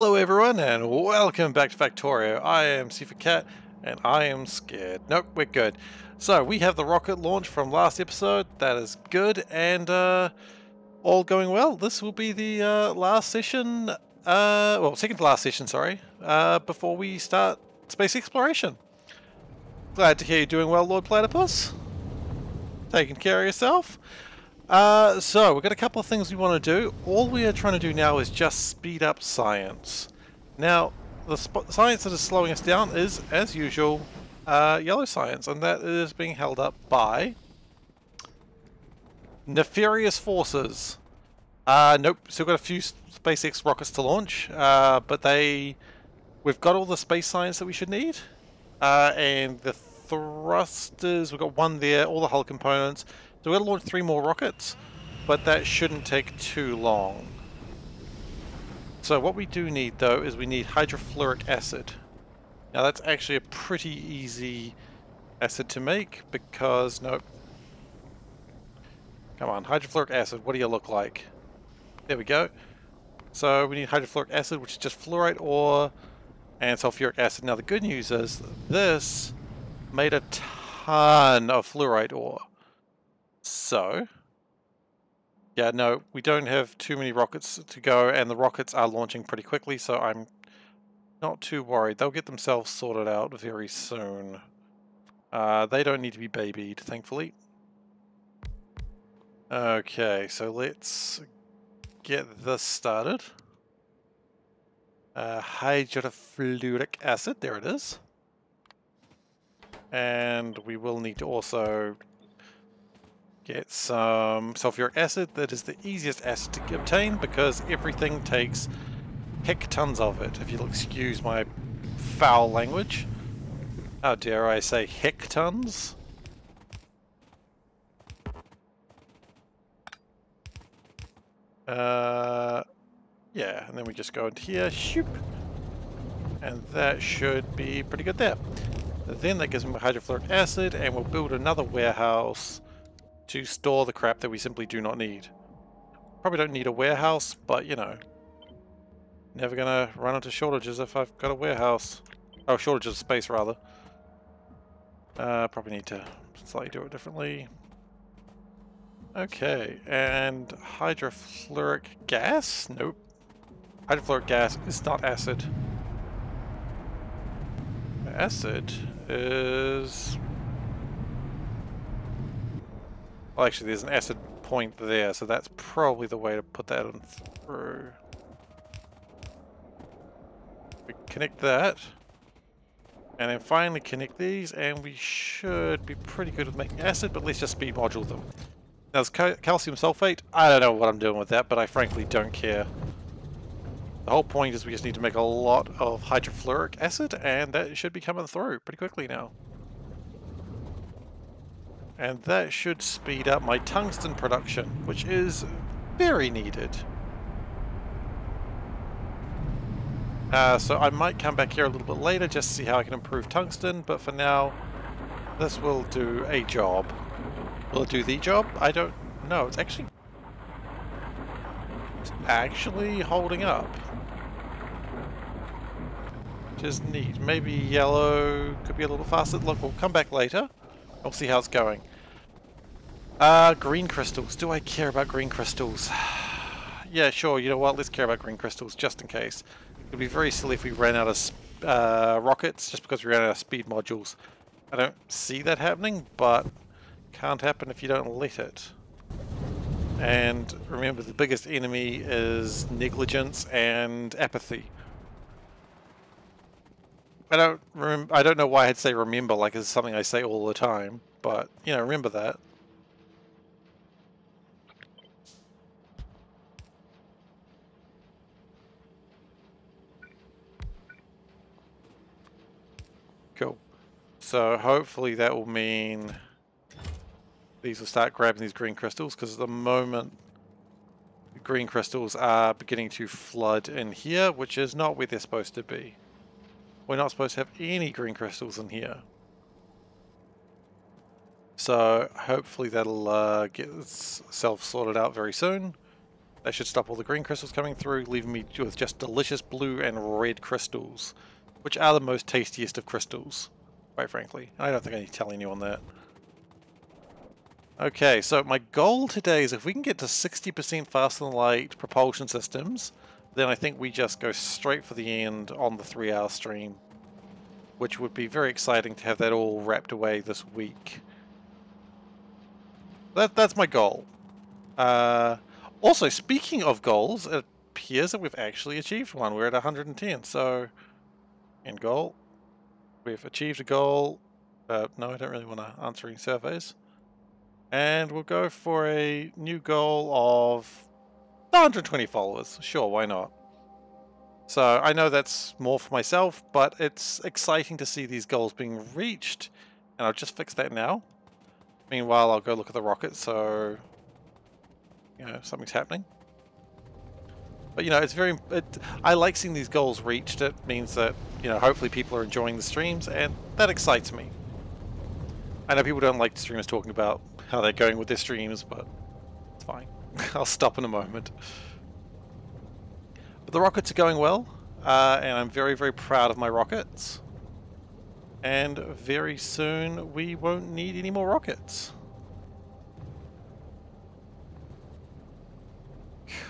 Hello everyone and welcome back to Factorio. I am SeiferKatt and I am scared. Nope, we're good. So we have the rocket launch from last episode. That is good and all going well. This will be the last session, well, second to last session, sorry, before we start space exploration. Glad to hear you're doing well, Lord Platypus. Taking care of yourself. So we've got a couple of things we want to do. All we are trying to do now is just speed up science. Now, the science that is slowing us down is, as usual, yellow science, and that is being held up by nefarious forces. Nope, still got a few SpaceX rockets to launch, but we've got all the space science that we should need, and the thrusters, we've got one there, all the hull components. So we're going to launch 3 more rockets, but that shouldn't take too long. So what we do need though is we need hydrofluoric acid. Now that's actually a pretty easy acid to make because, nope. Come on, hydrofluoric acid, what do you look like? There we go. So we need hydrofluoric acid, which is just fluorite ore and sulfuric acid. Now the good news is this made a ton of fluorite ore. So, yeah, no, we don't have too many rockets to go, and the rockets are launching pretty quickly, so I'm not too worried. They'll get themselves sorted out very soon. They don't need to be babied, thankfully. Okay, so let's get this started. Hydrofluoric acid, there it is. And we will need to also get some sulfuric acid. That is the easiest acid to obtain because everything takes hectons of it, if you'll excuse my foul language. How dare I say hectons? Yeah, and then we just go into here, shoop, and that should be pretty good there. Then that gives me hydrofluoric acid, and we'll build another warehouse to store the crap that we simply do not need. Probably don't need a warehouse, but you know, never gonna run into shortages if I've got a warehouse. Oh, shortages of space rather. Probably need to slightly do it differently. Okay, and hydrofluoric gas? Nope. Hydrofluoric gas is not acid. Acid is... Well, actually, there's an acid point there, so that's probably the way to put that on through. We connect that, and then finally connect these, and we should be pretty good with making acid, but let's just speed module them. Now, there's calcium sulfate. I don't know what I'm doing with that, but I frankly don't care. The whole point is we just need to make a lot of hydrofluoric acid, and that should be coming through pretty quickly now. And that should speed up my tungsten production, which is very needed. So I might come back here a little bit later just to see how I can improve tungsten, but for now, this will do a job. Will it do the job? I don't know. It's actually holding up. Which is neat. Maybe yellow could be a little faster. Look, we'll come back later. We'll see how it's going. Green crystals. Do I care about green crystals? Yeah, sure. You know what? Let's care about green crystals just in case. It would be very silly if we ran out of rockets just because we ran out of speed modules. I don't see that happening, but can't happen if you don't let it. And remember, the biggest enemy is negligence and apathy. I don't know why I'd say remember like it's something I say all the time, but you know, remember that. Cool. So hopefully that will mean these will start grabbing these green crystals, because at the moment the green crystals are beginning to flood in here, which is not where they're supposed to be. We're not supposed to have any green crystals in here. So hopefully that'll get itself sorted out very soon. That should stop all the green crystals coming through, leaving me with just delicious blue and red crystals, which are the most tastiest of crystals, quite frankly. I don't think I need to tell anyone that. Okay, so my goal today is if we can get to 60% faster than light propulsion systems, then I think we just go straight for the end on the 3-hour stream, which would be very exciting to have that all wrapped away this week. That's my goal. Also, speaking of goals, it appears that we've actually achieved one. We're at 110, so end goal. We've achieved a goal. No, I don't really want to answer any surveys. And we'll go for a new goal of 120 followers. Sure, why not? So I know that's more for myself, but it's exciting to see these goals being reached. And I'll just fix that now. Meanwhile, I'll go look at the rocket, so you know, something's happening. But you know, it's very. I like seeing these goals reached. It means that, you know, hopefully people are enjoying the streams, and that excites me. I know people don't like streamers talking about how they're going with their streams, but it's fine. I'll stop in a moment. But the rockets are going well, and I'm very, very proud of my rockets. And very soon we won't need any more rockets.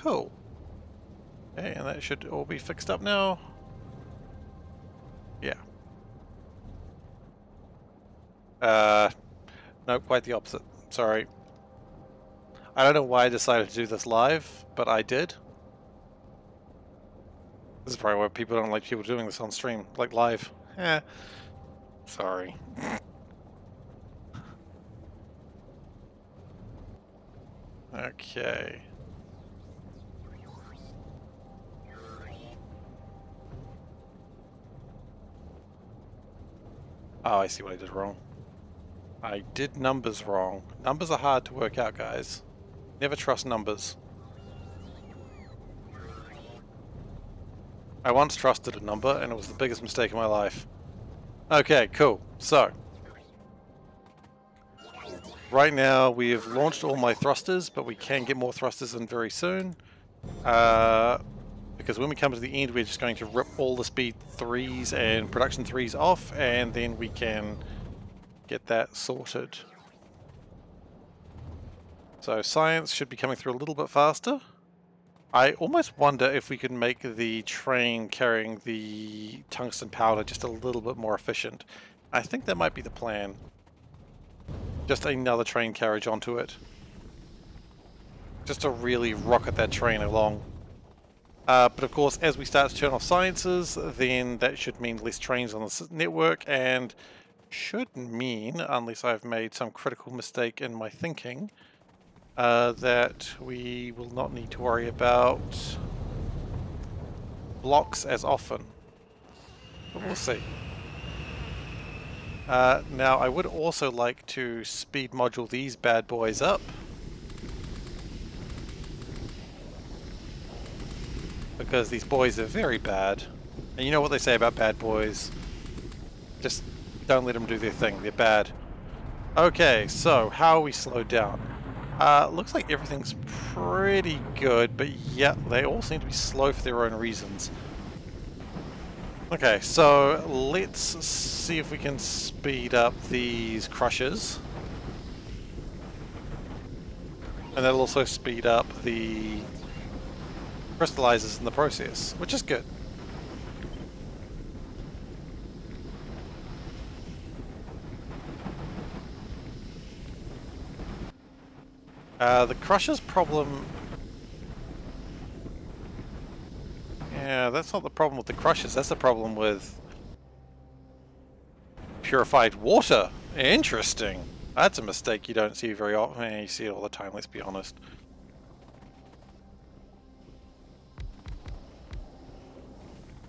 Cool. Okay, and that should all be fixed up now. Yeah. No, quite the opposite. Sorry. I don't know why I decided to do this live, but I did. This is probably why people don't like people doing this on stream, like live. Eh. Sorry. Okay. Oh, I see what I did wrong. I did numbers wrong. Numbers are hard to work out, guys. Never trust numbers. I once trusted a number, and it was the biggest mistake of my life. Okay, cool. So, right now we have launched all my thrusters, but we can get more thrusters in very soon. Because when we come to the end, we're just going to rip all the speed 3s and production 3s off, and then we can get that sorted. So science should be coming through a little bit faster. I almost wonder if we could make the train carrying the tungsten powder just a little bit more efficient. I think that might be the plan. Just another train carriage onto it. Just to really rocket that train along. But of course, as we start to turn off sciences, then that should mean less trains on the network, and should mean, unless I've made some critical mistake in my thinking, that we will not need to worry about blocks as often. But we'll see. Now, I would also like to speed module these bad boys up. Because these boys are very bad. And you know what they say about bad boys. Just don't let them do their thing. They're bad. Okay, so how are we slowed down? Looks like everything's pretty good, but yeah, they all seem to be slow for their own reasons. Okay, so let's see if we can speed up these crushers. And that'll also speed up the crystallizers in the process, which is good. The crusher's problem... Yeah, that's not the problem with the crushers, that's the problem with purified water. Interesting. That's a mistake you don't see very often. You see it all the time, let's be honest.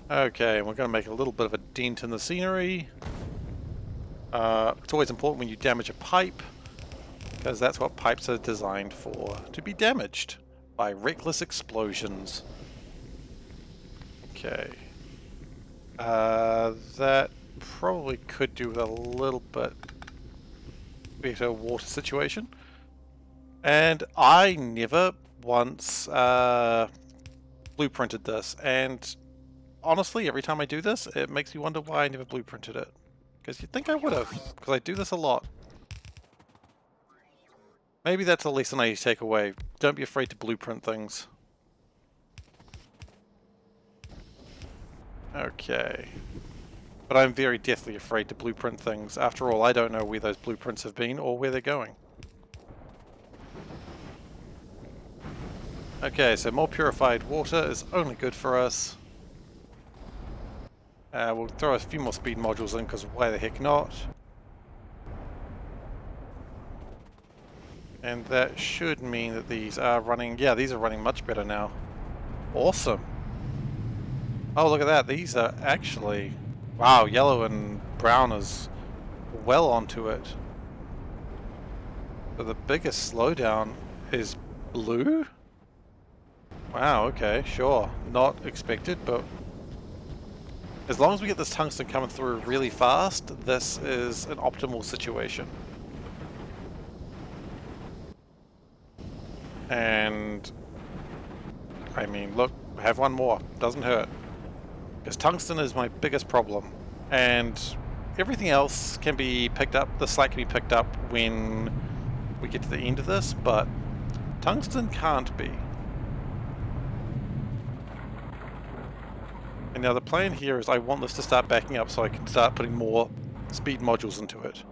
Okay, we're going to make a little bit of a dent in the scenery. It's always important when you damage a pipe, because that's what pipes are designed for, to be damaged by reckless explosions. Okay. That probably could do with a little bit better water situation. And I never once blueprinted this, and honestly, every time I do this, it makes me wonder why I never blueprinted it. Because you'd think I would have, because I do this a lot. Maybe that's a lesson I need to take away. Don't be afraid to blueprint things. Okay. But I'm very deathly afraid to blueprint things. After all, I don't know where those blueprints have been or where they're going. Okay, so more purified water is only good for us. We'll throw a few more speed modules in, because why the heck not? And that should mean that these are running... Yeah, these are running much better now. Awesome. Oh, look at that. These are actually... Wow, yellow and brown is well onto it. But the biggest slowdown is blue? Wow, okay, sure. Not expected, but... As long as we get this tungsten coming through really fast, this is an optimal situation. And... I mean, look, have one more. Doesn't hurt. Because tungsten is my biggest problem. And everything else can be picked up, the slack can be picked up when we get to the end of this, but tungsten can't be. And now the plan here is I want this to start backing up so I can start putting more speed modules into it.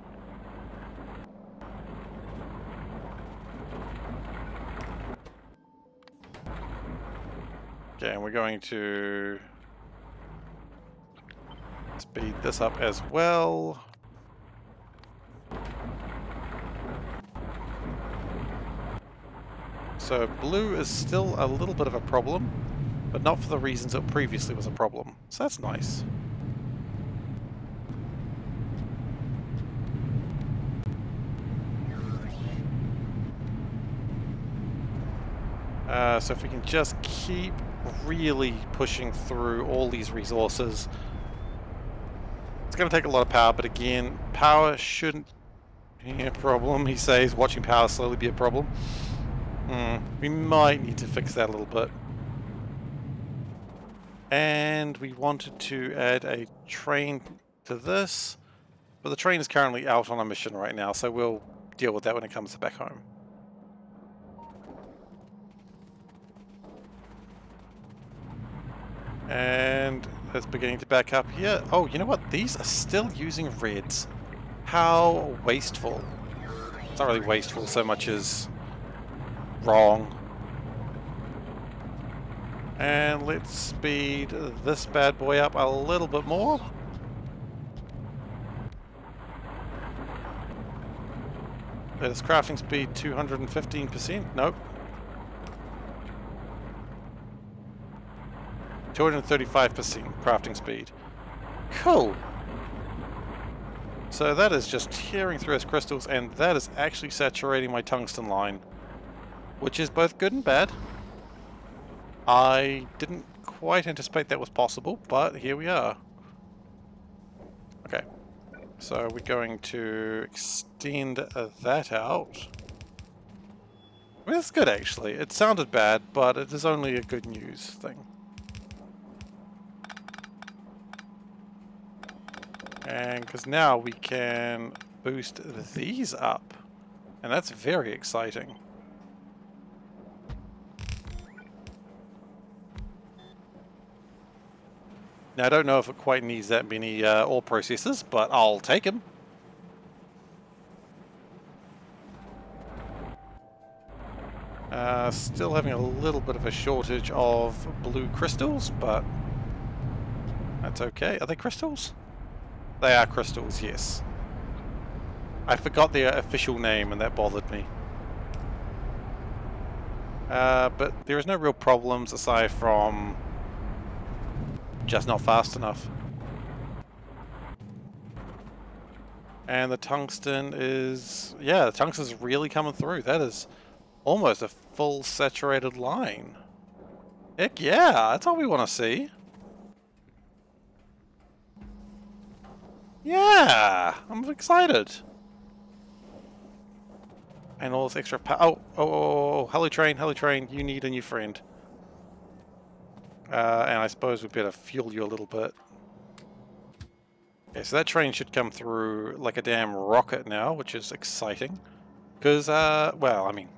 Okay, and we're going to speed this up as well. So blue is still a little bit of a problem, but not for the reasons it previously was a problem. So that's nice. So if we can just keep really pushing through all these resources. It's going to take a lot of power, but again, power shouldn't be a problem. He says watching power slowly be a problem. We might need to fix that a little bit. And we wanted to add a train to this, but the train is currently out on a mission right now, so we'll deal with that when it comes back home. And it's beginning to back up here. Oh, you know what? These are still using reds. How wasteful. It's not really wasteful so much as wrong. And let's speed this bad boy up a little bit more. That is crafting speed 215%. Nope. 235% crafting speed. Cool. So that is just tearing through its crystals, and that is actually saturating my tungsten line, which is both good and bad. I didn't quite anticipate that was possible, but here we are. Okay, so we're going to extend that out. I mean, that's good actually. It sounded bad, but it is only a good news thing. And because now we can boost these up, and that's very exciting. Now I don't know if it quite needs that many ore processors, but I'll take them. Still having a little bit of a shortage of blue crystals, but that's okay. Are they crystals? They are crystals, yes. I forgot their official name and that bothered me. But there is no real problems aside from just not fast enough. And the tungsten is... yeah, the tungsten is really coming through. That is almost a full saturated line. Heck yeah, that's all we want to see. Yeah, I'm excited. And all this extra power. Oh, hello train, you need a new friend. And I suppose we better fuel you a little bit. Okay, so that train should come through like a damn rocket now, which is exciting. Because, well, I mean,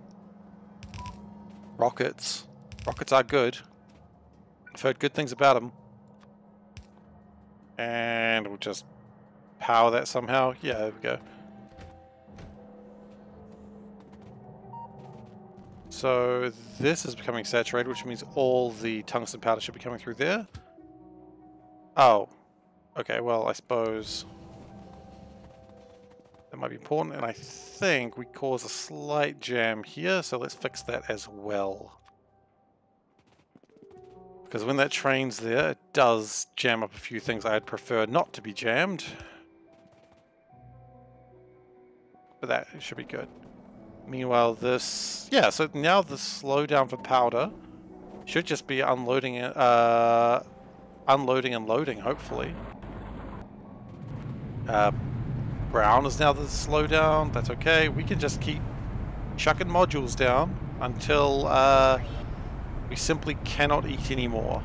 rockets are good. I've heard good things about them. And we'll just power that somehow. Yeah, there we go. So this is becoming saturated, which means all the tungsten powder should be coming through there. Oh, okay, well, I suppose that might be important, and I think we cause a slight jam here, so let's fix that as well. Because when that train's there, it does jam up a few things I'd prefer not to be jammed. But that should be good. Meanwhile, this... yeah, so now the slowdown for powder should just be unloading and loading, hopefully. Brown is now the slowdown. That's okay. We can just keep chucking modules down until we simply cannot eat anymore.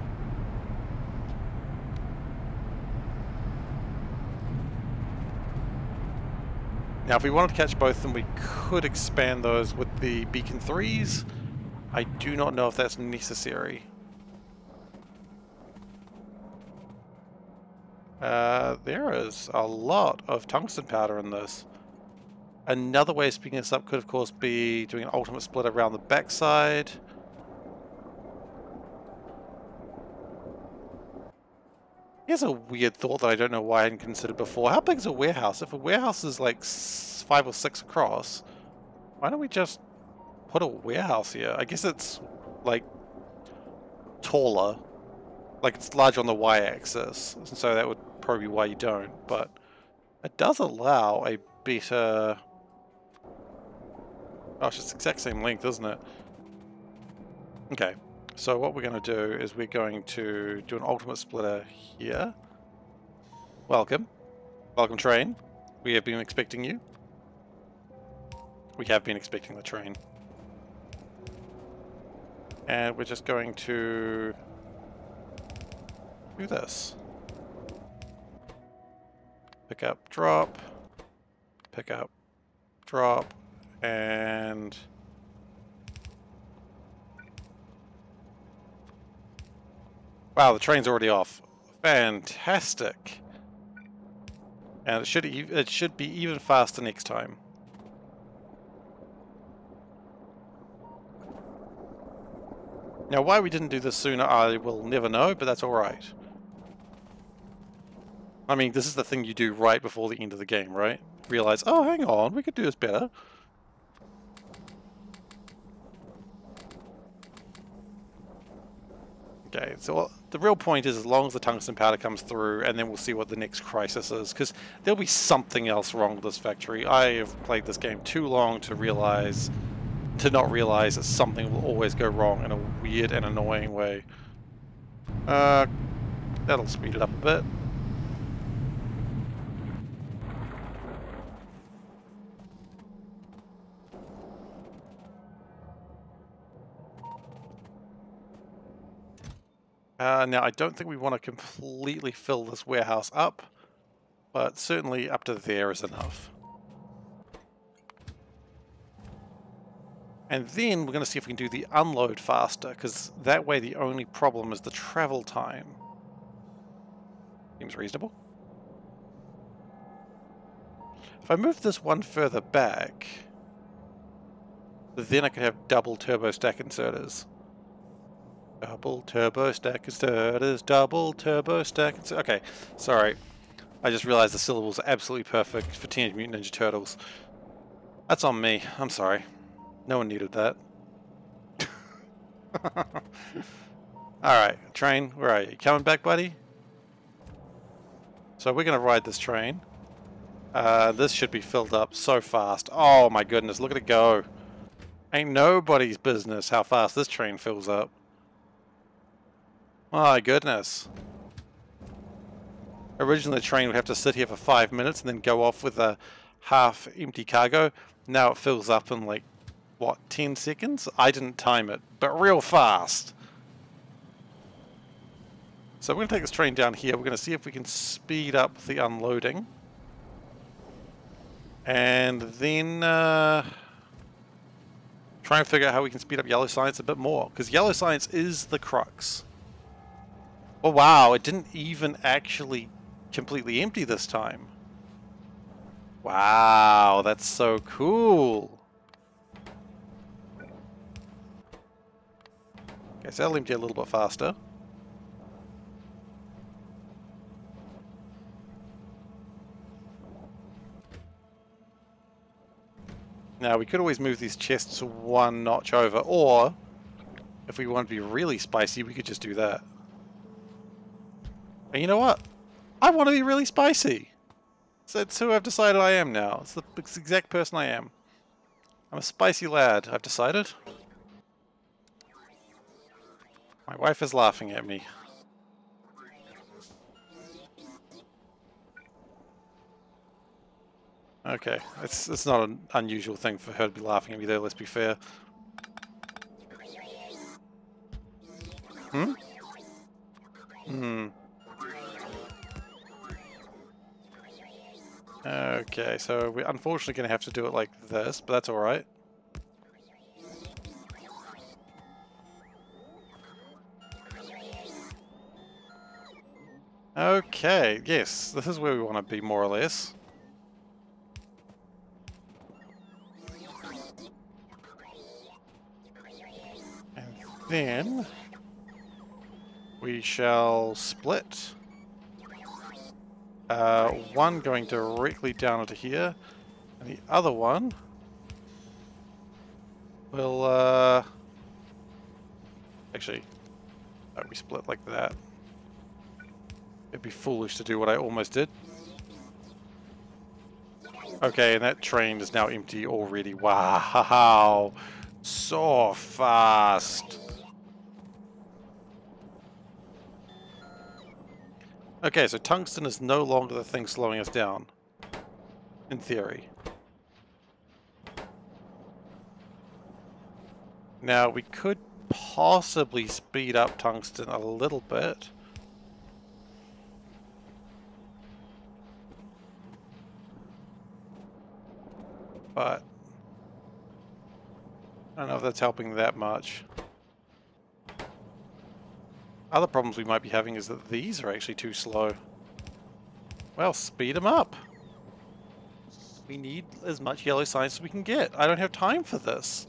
Now, if we wanted to catch both of them, we could expand those with the Beacon 3s. I do not know if that's necessary. There is a lot of tungsten powder in this. Another way of speeding this up could, of course, be doing an ultimate split around the backside. Here's a weird thought that I don't know why I hadn't considered before. How big is a warehouse? If a warehouse is like 5 or 6 across, why don't we just put a warehouse here? I guess it's like taller, like it's larger on the y-axis, so that would probably be why you don't, but it does allow a better... gosh, it's the exact same length, isn't it? Okay. So what we're going to do is we're going to do an ultimate splitter here. Welcome. Welcome, train. We have been expecting you. We have been expecting the train. And we're just going to do this. Pick up, drop. Pick up, drop. And... wow, the train's already off. Fantastic. And it should be even faster next time. Now, why we didn't do this sooner, I will never know, but that's alright. I mean, this is the thing you do right before the end of the game, right? Realize, oh, hang on, we could do this better. Okay, so the real point is as long as the tungsten powder comes through, and then we'll see what the next crisis is, because there'll be something else wrong with this factory. I have played this game too long to not realize that something will always go wrong in a weird and annoying way. That'll speed it up a bit. Now, I don't think we want to completely fill this warehouse up, but certainly up to there is enough. And then we're going to see if we can do the unload faster, because that way the only problem is the travel time. Seems reasonable. If I move this one further back, then I could have double turbo stack inserters. Double turbo stack inserters, double turbo stack inserters. Okay, sorry. I just realized the syllables are absolutely perfect for Teenage Mutant Ninja Turtles. That's on me. I'm sorry. No one needed that. Alright, train, where are you? Coming back, buddy? So we're going to ride this train. This should be filled up so fast. Oh my goodness, look at it go. Ain't nobody's business how fast this train fills up. My goodness. Originally the train would have to sit here for 5 minutes and then go off with a half empty cargo. Now it fills up in like what, 10 seconds? I didn't time it, but real fast. So we're going to take this train down here. We're going to see if we can speed up the unloading. And then try and figure out how we can speed up yellow science a bit more. Because yellow science is the crux. Oh wow, it didn't even actually completely empty this time. Wow, that's so cool. Okay, so that'll empty a little bit faster. Now, we could always move these chests one notch over, or if we want to be really spicy, we could just do that. And you know what? I want to be really spicy. So that's who I've decided I am now. It's the exact person I am. I'm a spicy lad, I've decided. My wife is laughing at me. Okay, it's not an unusual thing for her to be laughing at me though, let's be fair. Hmm? Hmm. Okay, so we're unfortunately going to have to do it like this, but that's alright. Okay, yes, this is where we want to be more or less. And then we shall split. One going directly down into here, and the other one will, actually, we split like that. It'd be foolish to do what I almost did. Okay, and that train is now empty already. Wow, so fast. Okay, so tungsten is no longer the thing slowing us down, in theory. Now, we could possibly speed up tungsten a little bit. But I don't know if that's helping that much. Other problems we might be having is that these are actually too slow. Well, speed them up. We need as much yellow science as we can get. I don't have time for this.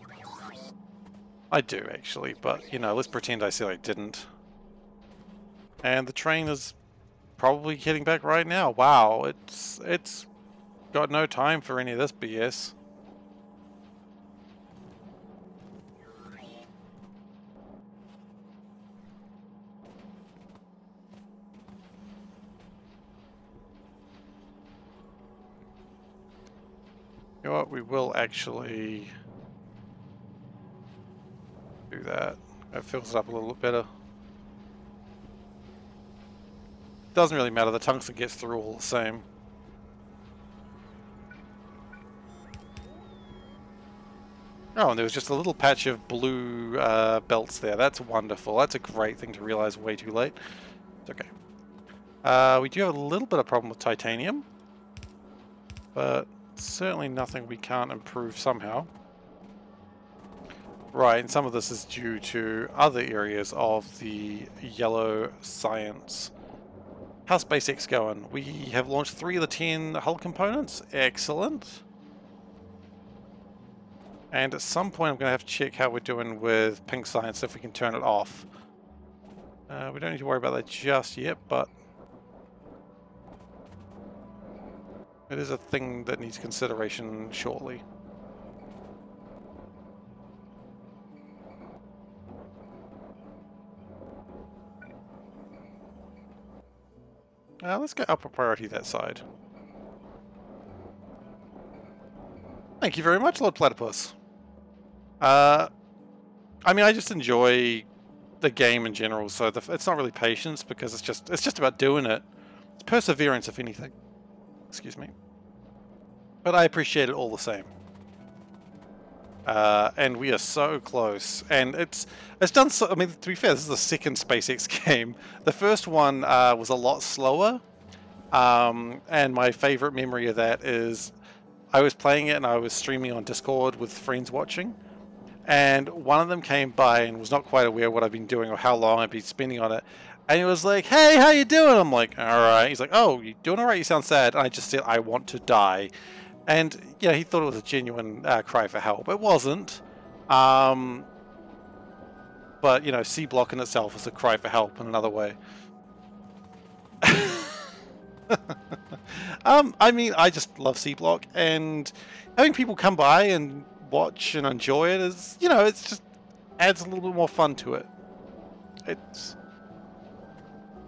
I do, actually, but, you know, let's pretend I said I didn't. And the train is probably heading back right now. Wow, it's got no time for any of this BS. You know what, we will actually do that. That fills it up a little bit better. Doesn't really matter, the tungsten gets through all the same. Oh, and there was just a little patch of blue belts there. That's wonderful. That's a great thing to realize way too late. It's okay. We do have a little bit of problem with titanium, but certainly nothing we can't improve somehow. Right, and some of this is due to other areas of the yellow science. How's SpaceX going? We have launched 3 of the 10 hull components. Excellent. And at some point I'm going to have to check how we're doing with pink science, if we can turn it off. We don't need to worry about that just yet, but it is a thing that needs consideration shortly. Let's get upper priority that side. Thank you very much, Lord Platypus. I mean, I just enjoy the game in general, so it's not really patience, because it's just about doing it. It's perseverance, if anything. Excuse me. But I appreciate it all the same. And we are so close. And it's done so, I mean, to be fair, this is the second SpaceX game. The first one was a lot slower. And my favorite memory of that is I was playing it and I was streaming on Discord with friends watching. And one of them came by and was not quite aware of what I've been doing or how long I'd been spending on it. And he was like, "Hey, how you doing?" I'm like, "All right." He's like, "Oh, you doing all right? You sound sad." And I just said, "I want to die." And, you know, he thought it was a genuine cry for help. It wasn't. But, you know, SeaBlock in itself is a cry for help in another way. I mean, I just love SeaBlock, and having people come by and watch and enjoy it is, you know, it's just adds a little bit more fun to it.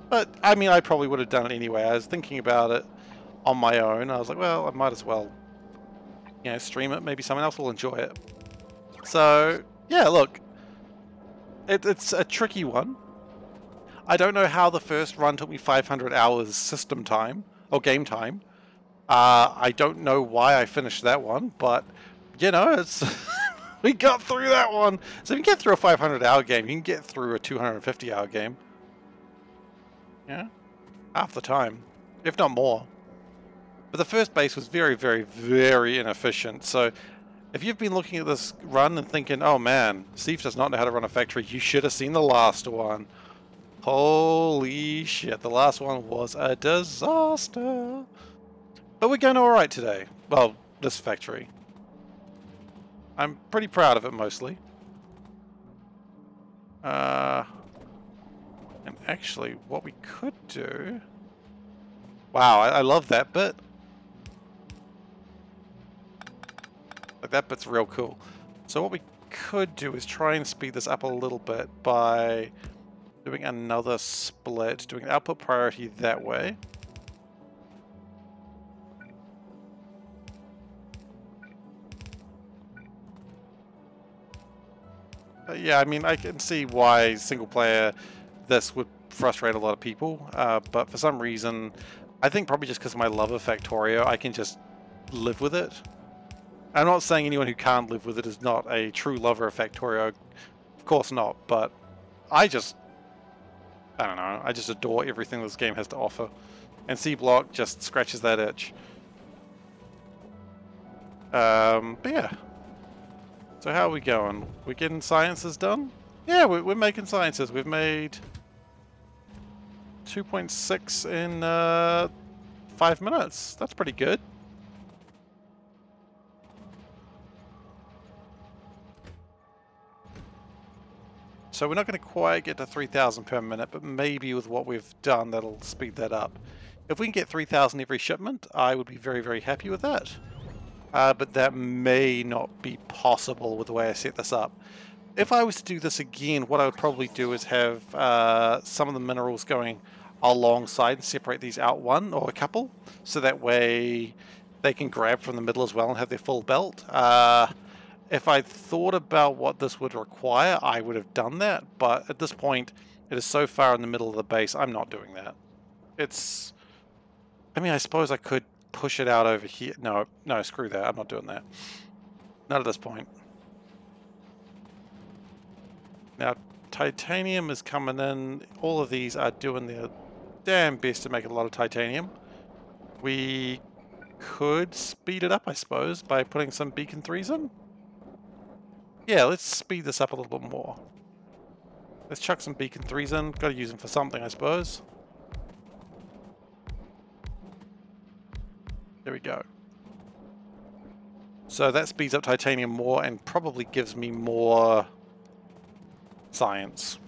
But I mean, I probably would have done it anyway. I was thinking about it on my own. I was like, well, I might as well, you know, stream it. Maybe someone else will enjoy it. So yeah, look, it's a tricky one. I don't know how the first run took me 500 hours system time or game time. I don't know why I finished that one, but you know, it's we got through that one. So if you get through a 500-hour game, you can get through a 250-hour game. Yeah, half the time, if not more. But the first base was very, very, very inefficient. So if you've been looking at this run and thinking, "Oh man, Steve does not know how to run a factory," you should have seen the last one. Holy shit, the last one was a disaster. But we're going all right today. Well, this factory. I'm pretty proud of it mostly. And actually, what we could do... Wow, I love that bit. Like, that bit's real cool. So what we could do is try and speed this up a little bit by doing another split, doing output priority that way. Yeah, I mean, I can see why single player this would frustrate a lot of people, but for some reason, I think probably just because of my love of Factorio, I can just live with it. I'm not saying anyone who can't live with it is not a true lover of Factorio, of course not, but I don't know, I just adore everything this game has to offer, and SeaBlock just scratches that itch. But yeah. So how are we going? We're getting sciences done? Yeah, we're making sciences. We've made 2.6 in 5 minutes. That's pretty good. So we're not going to quite get to 3,000 per minute, but maybe with what we've done, that'll speed that up. If we can get 3,000 every shipment, I would be very, very happy with that. But that may not be possible with the way I set this up. If I was to do this again, what I would probably do is have some of the minerals going alongside and separate these out one or a couple, so that way they can grab from the middle as well and have their full belt. If I thought about what this would require, I would have done that, but at this point, it is so far in the middle of the base, I'm not doing that. I mean, I suppose I could push it out over here. No, screw that. I'm not doing that. Not at this point. Now, titanium is coming in. All of these are doing their damn best to make a lot of titanium. We could speed it up, I suppose, by putting some beacon 3s in. Yeah, let's speed this up a little bit more. Let's chuck some beacon 3s in. Got to use them for something, I suppose. There we go. So that speeds up titanium more and probably gives me more science.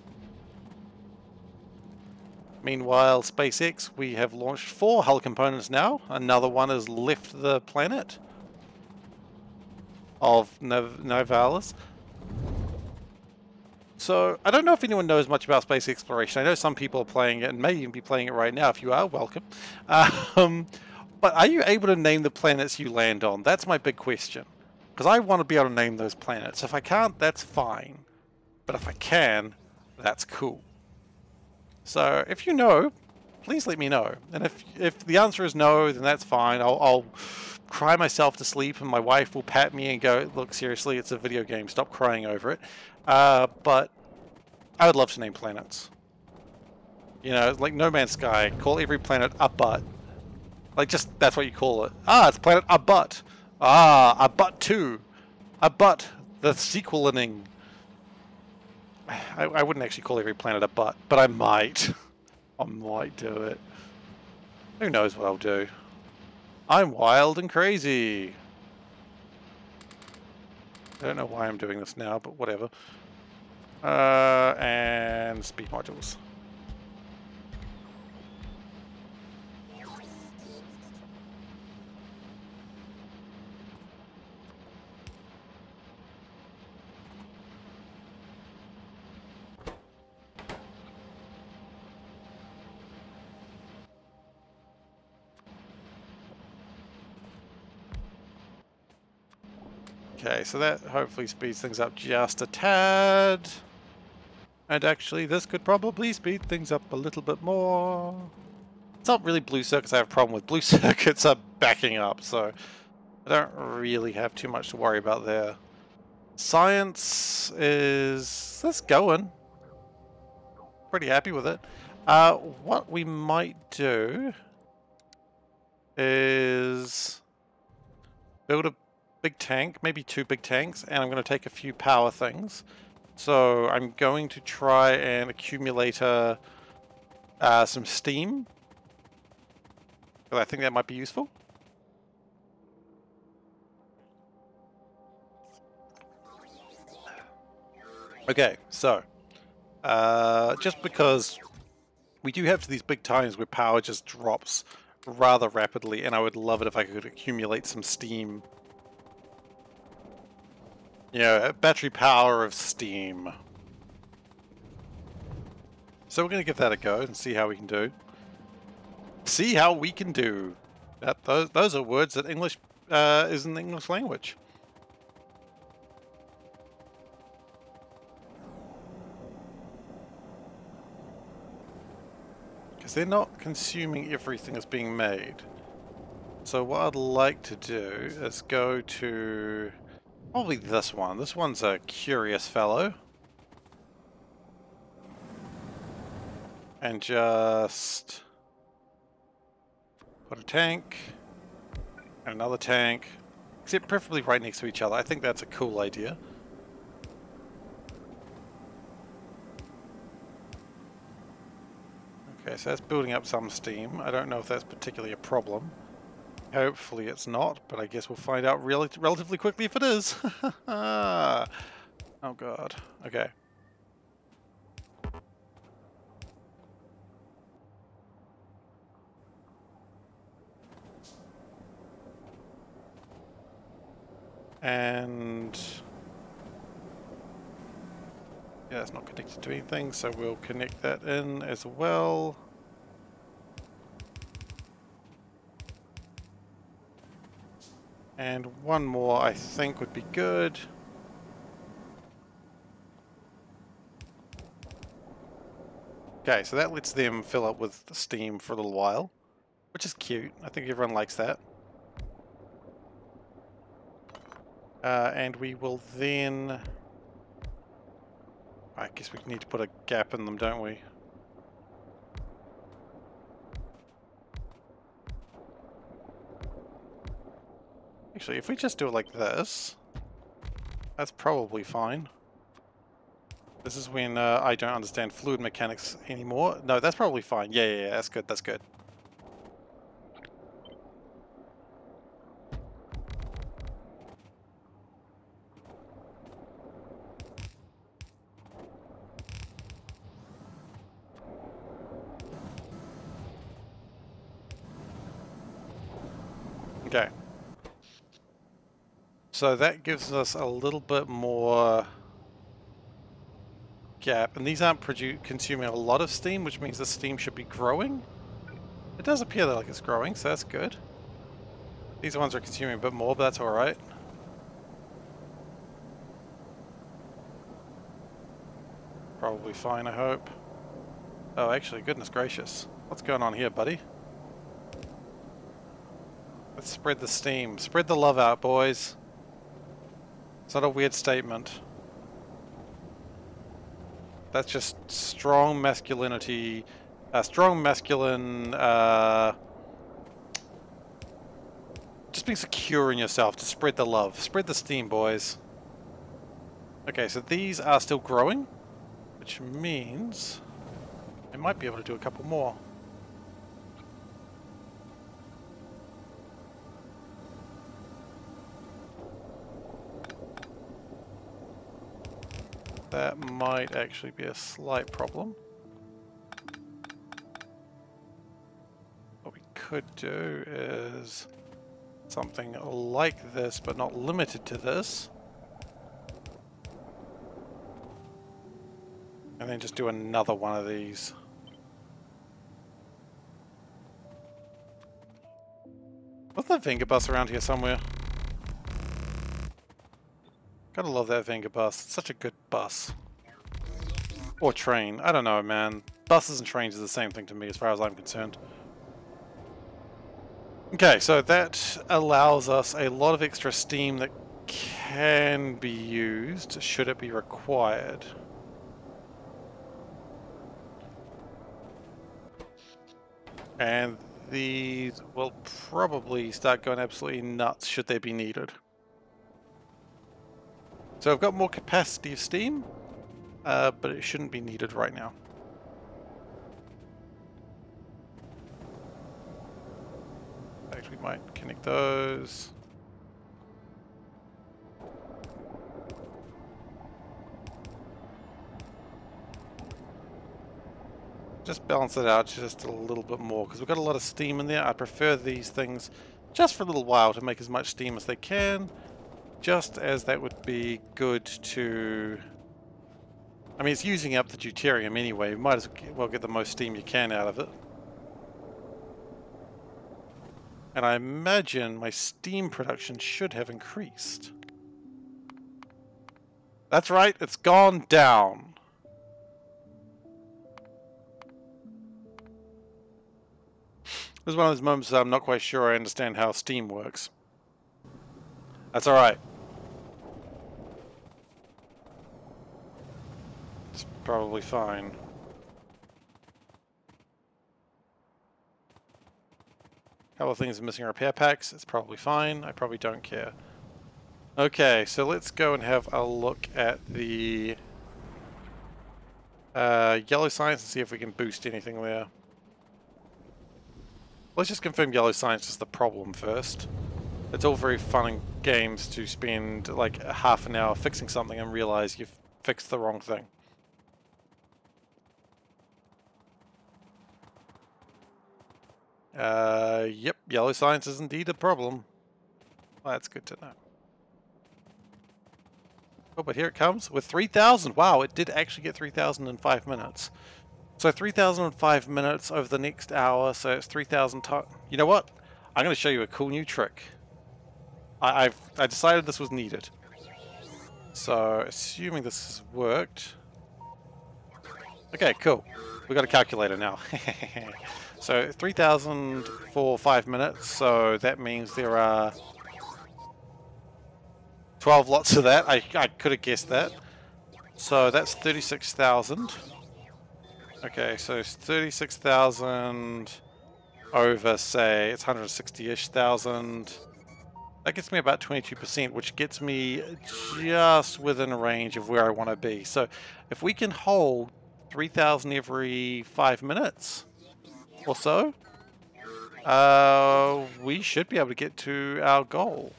Meanwhile, SpaceX, we have launched 4 hull components now. Another one has left the planet of Novalis. So, I don't know if anyone knows much about space exploration. I know some people are playing it and may even be playing it right now. If you are, welcome. But are you able to name the planets you land on? That's my big question. Because I want to be able to name those planets. If I can't, that's fine. But if I can, that's cool. So if you know, please let me know. And if the answer is no, then that's fine. I'll cry myself to sleep, and my wife will pat me and go, "Look, seriously, it's a video game. Stop crying over it." But I would love to name planets. You know, like No Man's Sky. Call every planet a butt. Like, just that's what you call it. Ah, it's planet a butt. Ah, a butt 2. A butt. The sequelining. I wouldn't actually call every planet a butt, but I might. I might do it. Who knows what I'll do. I'm wild and crazy. I don't know why I'm doing this now, but whatever. And speed modules. Okay, so that hopefully speeds things up just a tad. And actually, this could probably speed things up a little bit more. It's not really blue circuits I have a problem with. Blue circuits are backing up, so I don't really have too much to worry about there. Science is... that's going. Pretty happy with it. What we might do is build a big tank, maybe 2 big tanks, and I'm going to take a few power things. So I'm going to try and accumulate some steam, because I think that might be useful. Okay, so just because we do have these big times where power just drops rather rapidly, and I would love it if I could accumulate some steam. You know, battery power of steam. So we're going to give that a go and see how we can do. See how we can do. Those are words that English is in the English language. Because they're not consuming everything that's being made. So what I'd like to do is go to... probably this one. This one's a curious fellow. And just put a tank and another tank, except preferably right next to each other. I think that's a cool idea. Okay, so that's building up some steam. I don't know if that's particularly a problem. Hopefully it's not, but I guess we'll find out relatively quickly if it is. Oh god. Okay. And yeah, it's not connected to anything, so we'll connect that in as well. And one more I think would be good. Okay, so that lets them fill up with steam for a little while, which is cute. I think everyone likes that. And we will then... I guess we need to put a gap in them, don't we? Actually, if we just do it like this, that's probably fine. This is when I don't understand fluid mechanics anymore. No, that's probably fine. Yeah, that's good, that's good. Okay. So that gives us a little bit more gap, and these aren't consuming a lot of steam, which means the steam should be growing. It does appear that like it's growing, so that's good. These ones are consuming a bit more, but that's alright. Probably fine, I hope. Oh, actually, goodness gracious. What's going on here, buddy? Let's spread the steam. Spread the love out, boys. It's not a weird statement. That's just strong masculinity, strong masculine, just being secure in yourself to spread the love. Spread the steam, boys. Okay, so these are still growing, which means I might be able to do a couple more. That might actually be a slight problem. What we could do is something like this, but not limited to this. And then just do another one of these. What's the finger bus around here somewhere? Gotta love that finger bus. It's such a good bus. Or train. I don't know, man. Buses and trains are the same thing to me as far as I'm concerned. Okay, so that allows us a lot of extra steam that can be used should it be required. And these will probably start going absolutely nuts should they be needed. So I've got more capacity of steam, but it shouldn't be needed right now. In fact, we might connect those. Just balance it out just a little bit more, because we've got a lot of steam in there. I prefer these things just for a little while to make as much steam as they can. Just as that would be good to... I mean, it's using up the deuterium anyway. You might as well get the most steam you can out of it. And I imagine my steam production should have increased. That's right, it's gone down. This is one of those moments that I'm not quite sure I understand how steam works. That's alright. It's probably fine. A couple of things are missing repair packs. It's probably fine. I probably don't care. Okay, so let's go and have a look at the yellow science and see if we can boost anything there. Let's just confirm yellow science is the problem first. It's all very fun and games to spend like half an hour fixing something and realize you've fixed the wrong thing. Yep, yellow science is indeed a problem. Well, that's good to know. Oh, but here it comes with 3,000. Wow, it did actually get 3,000 in 5 minutes. So 3,005 minutes over the next hour, so it's 3,000 times. You know what? I'm going to show you a cool new trick. I decided this was needed. So, assuming this has worked. Okay, cool. We got a calculator now. So 3,000 for 5 minutes, so that means there are 12 lots of that. I could have guessed that. So that's 36,000. Okay, so 36,000 over, say, it's 160-ish thousand. That gets me about 22%, which gets me just within range of where I want to be. So if we can hold 3,000 every 5 minutes or so, we should be able to get to our goal.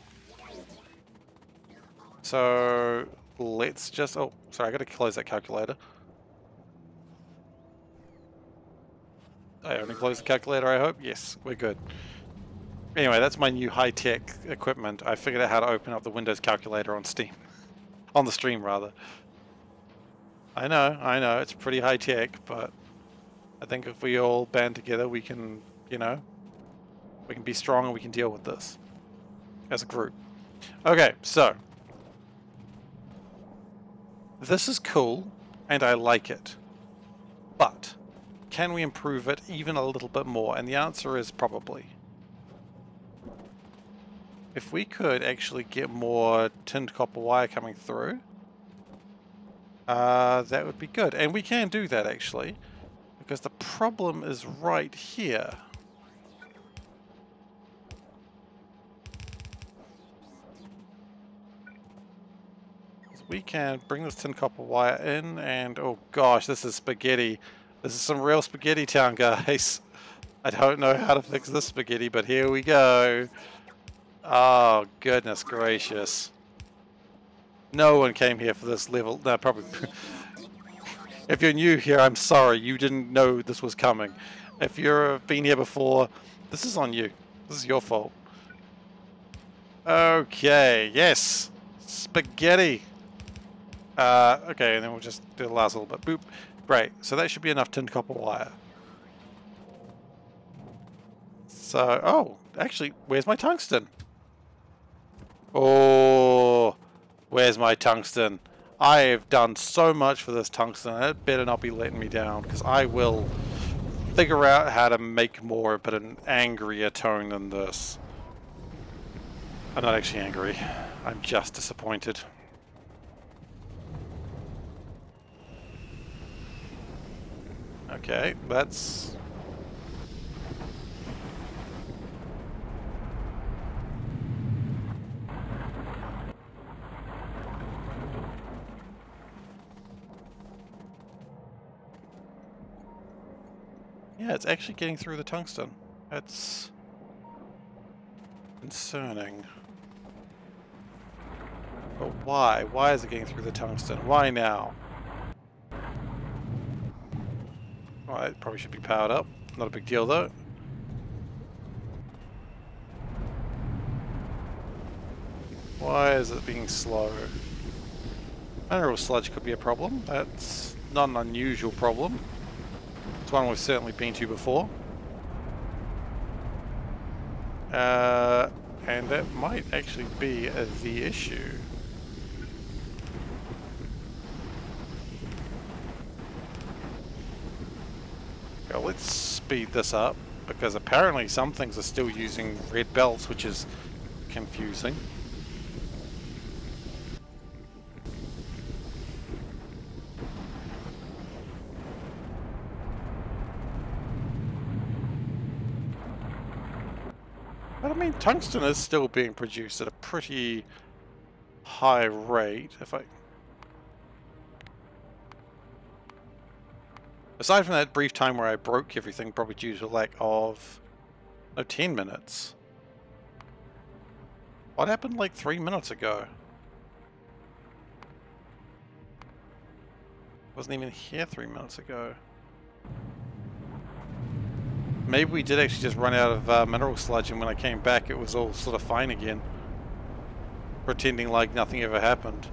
So let's just... Oh, sorry, I got to close that calculator. I only closed the calculator, I hope? Yes, we're good. Anyway, that's my new high-tech equipment. I figured out how to open up the Windows calculator on Steam. On the stream, rather. I know, it's pretty high-tech, but I think if we all band together, we can, you know, we can be strong and we can deal with this as a group. Okay, so this is cool, and I like it, but can we improve it even a little bit more? And the answer is probably. if we could actually get more tinned copper wire coming through, that would be good. And we can do that actually, because the problem is right here. We can bring this tin copper wire in, and oh gosh, this is spaghetti. This is some real spaghetti town, guys. I don't know how to fix this spaghetti, but here we go. Oh, goodness gracious. No one came here for this level. No, probably. If you're new here, I'm sorry. You didn't know this was coming. If you've been here before, this is on you. This is your fault. Okay, yes. Spaghetti. Okay, and then we'll just do the last little bit. Boop. Great. So that should be enough tin copper wire. So, oh, actually, where's my tungsten? Oh, where's my tungsten? I have done so much for this tungsten. It better not be letting me down, because I will figure out how to make more, but an angrier tone than this. I'm not actually angry. I'm just disappointed. Okay, that's... Yeah, it's actually getting through the tungsten. That's concerning. But why? Why is it getting through the tungsten? Why now? Well, it probably should be powered up. Not a big deal though. Why is it being slow? Mineral sludge could be a problem. That's not an unusual problem. It's one we've certainly been to before. And that might actually be the issue. Okay, let's speed this up, because apparently some things are still using red belts, which is confusing. But I mean, tungsten is still being produced at a pretty high rate. If I... Aside from that brief time where I broke everything, probably due to lack of... No, 10 minutes. What happened like 3 minutes ago? Wasn't even here 3 minutes ago. Maybe we did actually just run out of mineral sludge, and when I came back it was all sort of fine again. Pretending like nothing ever happened.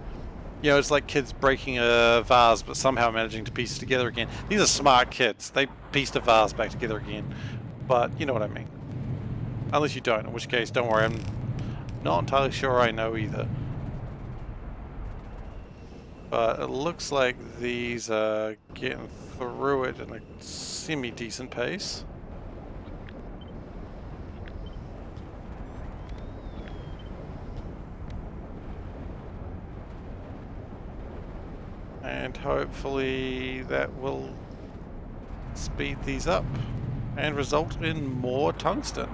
You know, it's like kids breaking a vase but somehow managing to piece it together again. These are smart kids. They pieced a vase back together again. But you know what I mean. Unless you don't, in which case don't worry, I'm not entirely sure I know either. But it looks like these are getting through it in a semi-decent pace. And hopefully that will speed these up and result in more tungsten.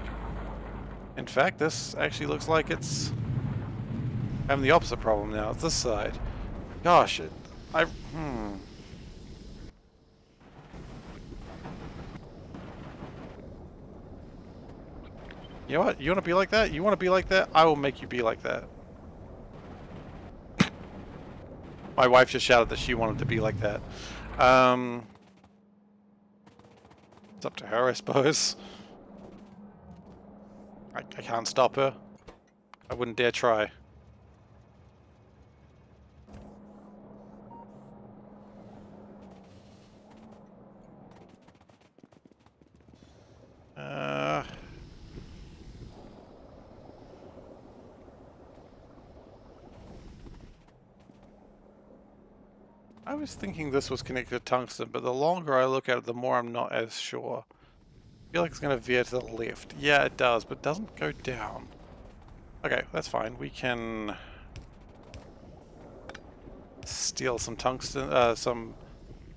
In fact, this actually looks like it's having the opposite problem now. It's this side. Gosh, You know what? You want to be like that? You want to be like that? I will make you be like that. My wife just shouted that she wanted to be like that. It's up to her, I suppose. I can't stop her. I wouldn't dare try. I was thinking this was connected to tungsten, but the longer I look at it, the more I'm not as sure. I feel like it's going to veer to the left. Yeah, it does, but it doesn't go down. Okay, that's fine. We can steal some tungsten, some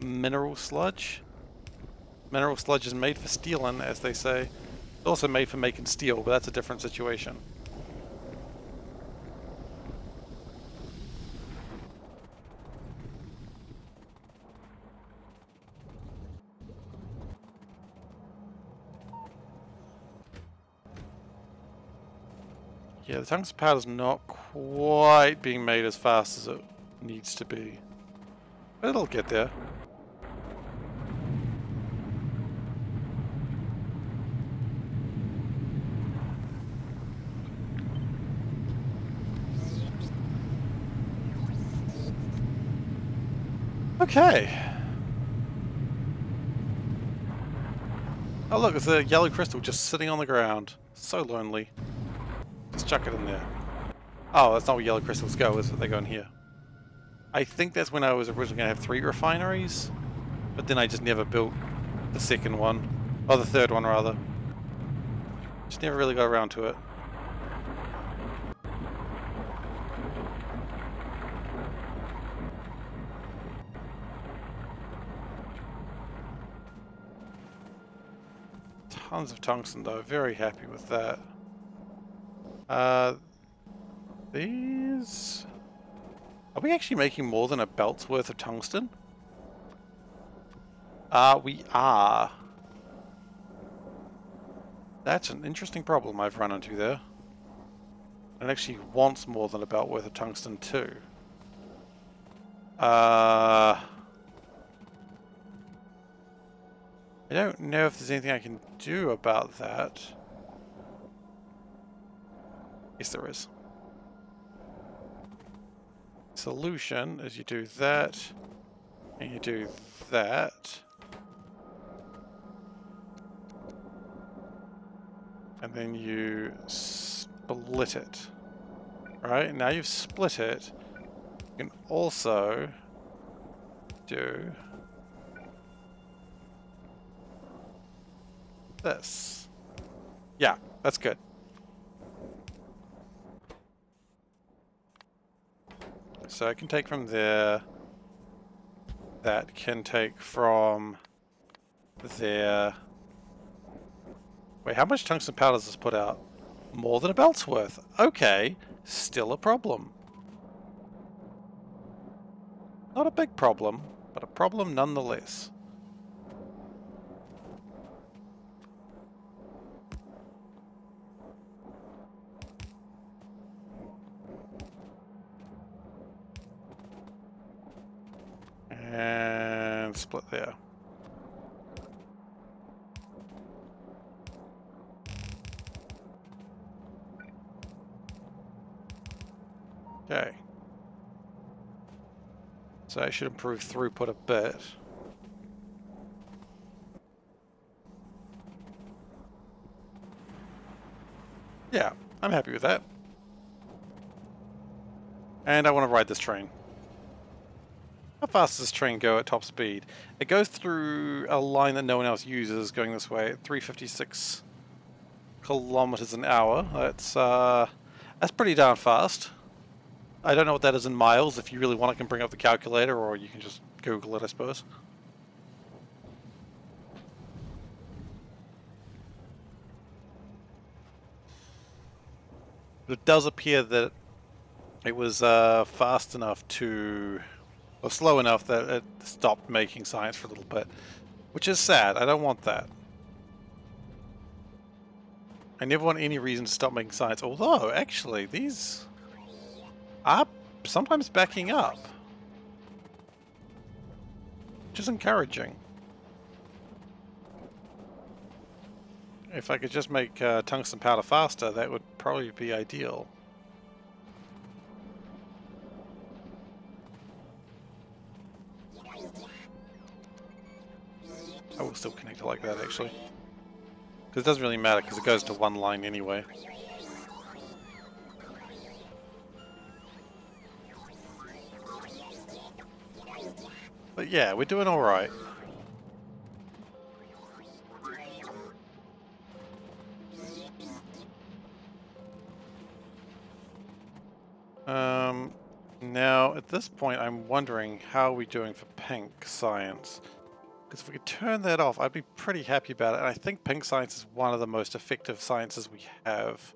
mineral sludge. Mineral sludge is made for stealing, as they say. It's also made for making steel, but that's a different situation. Yeah, the tungsten powder's not quite being made as fast as it needs to be. But it'll get there. Okay. Oh look, it's a yellow crystal just sitting on the ground. So lonely. Let's chuck it in there. Oh, that's not where yellow crystals go, is it? They go in here. I think that's when I was originally going to have 3 refineries, but then I just never built the second one. Or the third one, rather. Just never really got around to it. Tons of tungsten though, very happy with that. These... Are we actually making more than a belt's worth of tungsten? We are. That's an interesting problem I've run into there. It actually wants more than a belt worth of tungsten too. I don't know if there's anything I can do about that. Yes, there is. Solution is you do that, and you do that. And then you split it. Right? Now you've split it, you can also do this. Yeah, that's good. So I can take from there. That can take from there. Wait, how much tungsten powder does this put out? More than a belt's worth. Okay, still a problem. Not a big problem, but a problem nonetheless. And split there. Okay. So I should improve throughput a bit. Yeah, I'm happy with that. And I want to ride this train. How fast does this train go at top speed? It goes through a line that no one else uses going this way at 356 kilometers an hour. That's pretty darn fast. I don't know what that is in miles. If you really want, I can bring up the calculator, or you can just Google it, I suppose. But it does appear that it was fast enough to... or slow enough that it stopped making science for a little bit. Which is sad. I don't want that. I never want any reason to stop making science. Although, actually, these are sometimes backing up. Which is encouraging. If I could just make tungsten powder faster, that would probably be ideal. I will still connect it like that, actually. Because it doesn't really matter, because it goes to one line anyway. But yeah, we're doing alright. Now, at this point, I'm wondering how are we doing for pink science? Because if we could turn that off, I'd be pretty happy about it. And I think pink science is one of the most effective sciences we have.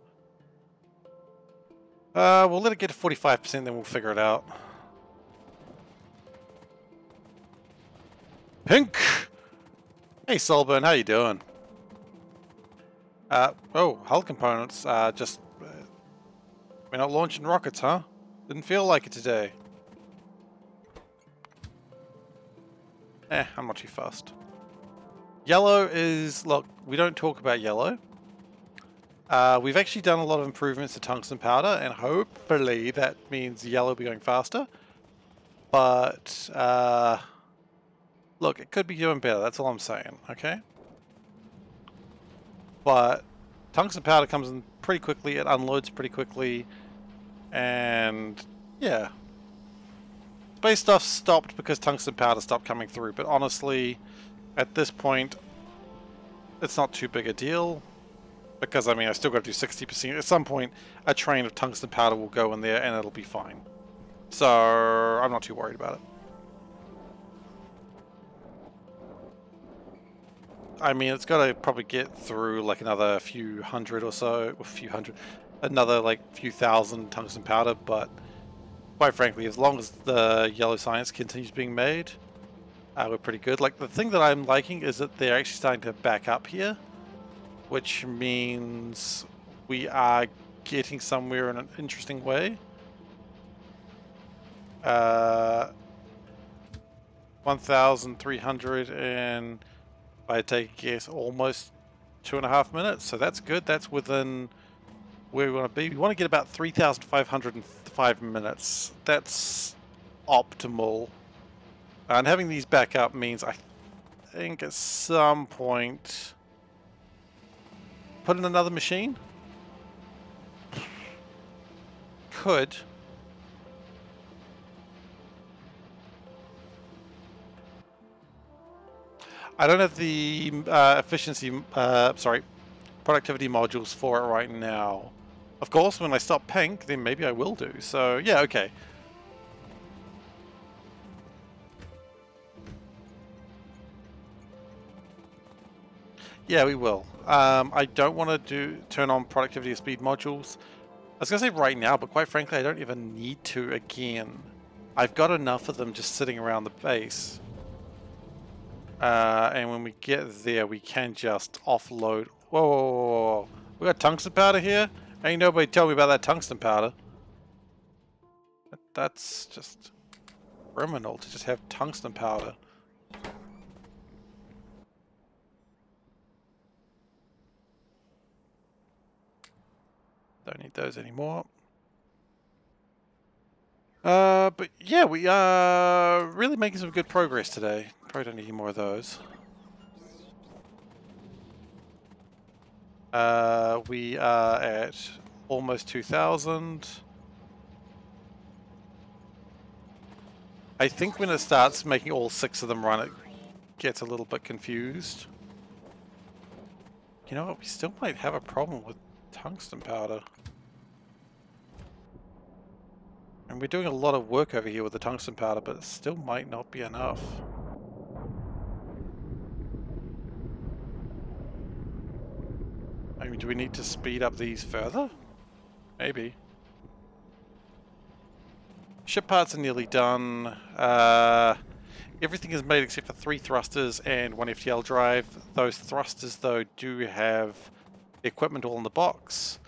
We'll let it get to 45%, then we'll figure it out. Pink! Hey, Solburn, how you doing? Oh, hull components, just... we're not launching rockets, huh? Didn't feel like it today. I'm not too fussed. Yellow is... look, we don't talk about yellow. We've actually done a lot of improvements to tungsten powder, and hopefully that means yellow will be going faster. But, look, it could be doing better, that's all I'm saying, okay? But tungsten powder comes in pretty quickly, it unloads pretty quickly, and yeah. Space stuff stopped because tungsten powder stopped coming through, but honestly, at this point, it's not too big a deal. Because, I mean, I still got to do 60%. At some point, a train of tungsten powder will go in there and it'll be fine. So, I'm not too worried about it. I mean, it's got to probably get through like another few hundred or so, another like few thousand tungsten powder, but quite frankly, as long as the yellow science continues being made, we're pretty good. Like, the thing that I'm liking is that they're actually starting to back up here, which means we are getting somewhere in an interesting way. 1,300 and, if I take a guess, almost 2.5 minutes. So that's good. That's within where we want to be. We want to get about 3,505 minutes. That's optimal. And having these back up means I think at some point put in another machine? Could. I don't have the productivity modules for it right now. Of course, when I stop pink, then maybe I will do. So, yeah, okay. Yeah, we will. I don't want to turn on productivity or speed modules. I was going to say right now, but quite frankly, I don't even need to again. I've got enough of them just sitting around the base. And when we get there, we can just offload. Whoa, whoa, whoa, whoa. We got tungsten powder here? Ain't nobody tell me about that tungsten powder. That's just criminal to just have tungsten powder. Don't need those anymore. But yeah, we are really making some good progress today. Probably don't need any more of those. We are at almost 2,000. I think when it starts making all 6 of them run, it gets a little bit confused. You know what? We still might have a problem with tungsten powder. And we're doing a lot of work over here with the tungsten powder, but it still might not be enough. I mean, do we need to speed up these further? Maybe. Ship parts are nearly done. Everything is made except for 3 thrusters and 1 FTL drive. Those thrusters, though, do have the equipment all in the box.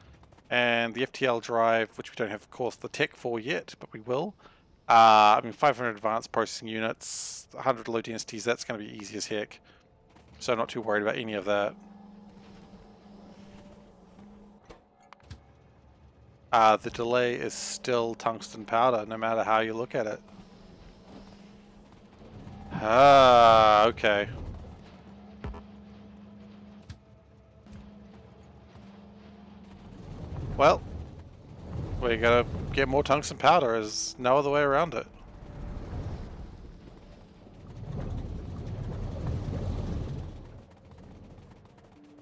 And the FTL drive, which we don't have, of course, the tech for yet, but we will. I mean, 500 advanced processing units, 100 low densities, that's going to be easy as heck. So I'm not too worried about any of that. The delay is still tungsten powder, no matter how you look at it. Ah, okay. Well, we gotta get more tungsten powder. There's no other way around it.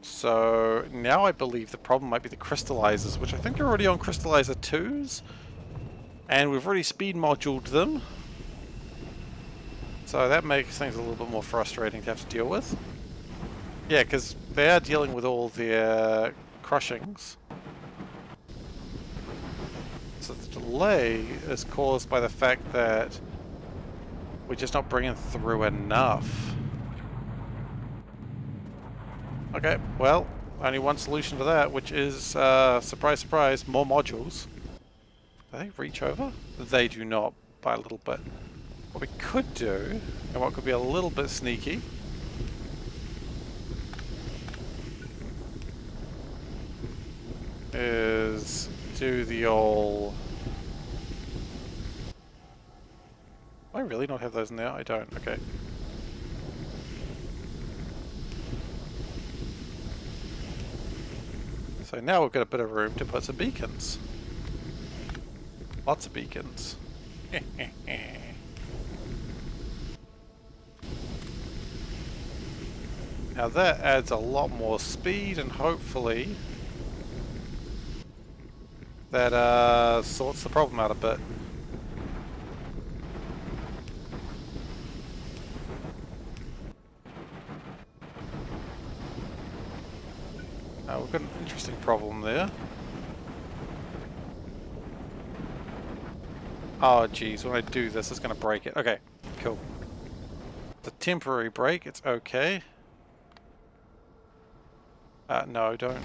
So now I believe the problem might be the crystallizers, which I think are already on crystallizer 2s. And we've already speed moduled them. So that makes things a little bit more frustrating to have to deal with. Yeah, because they are dealing with all their crushings. So the delay is caused by the fact that we're just not bringing through enough. Okay, well, only one solution to that, which is, surprise, surprise, more modules. Do they reach over? They do not, by a little bit. What we could do, and what could be a little bit sneaky, is do the old... Do I really not have those now? I don't, okay. So now we've got a bit of room to put some beacons. Lots of beacons. Now that adds a lot more speed, and hopefully that sorts the problem out a bit. We've got an interesting problem there. Oh geez, when I do this, it's going to break it. Okay, cool. It's a temporary break, it's okay. No, don't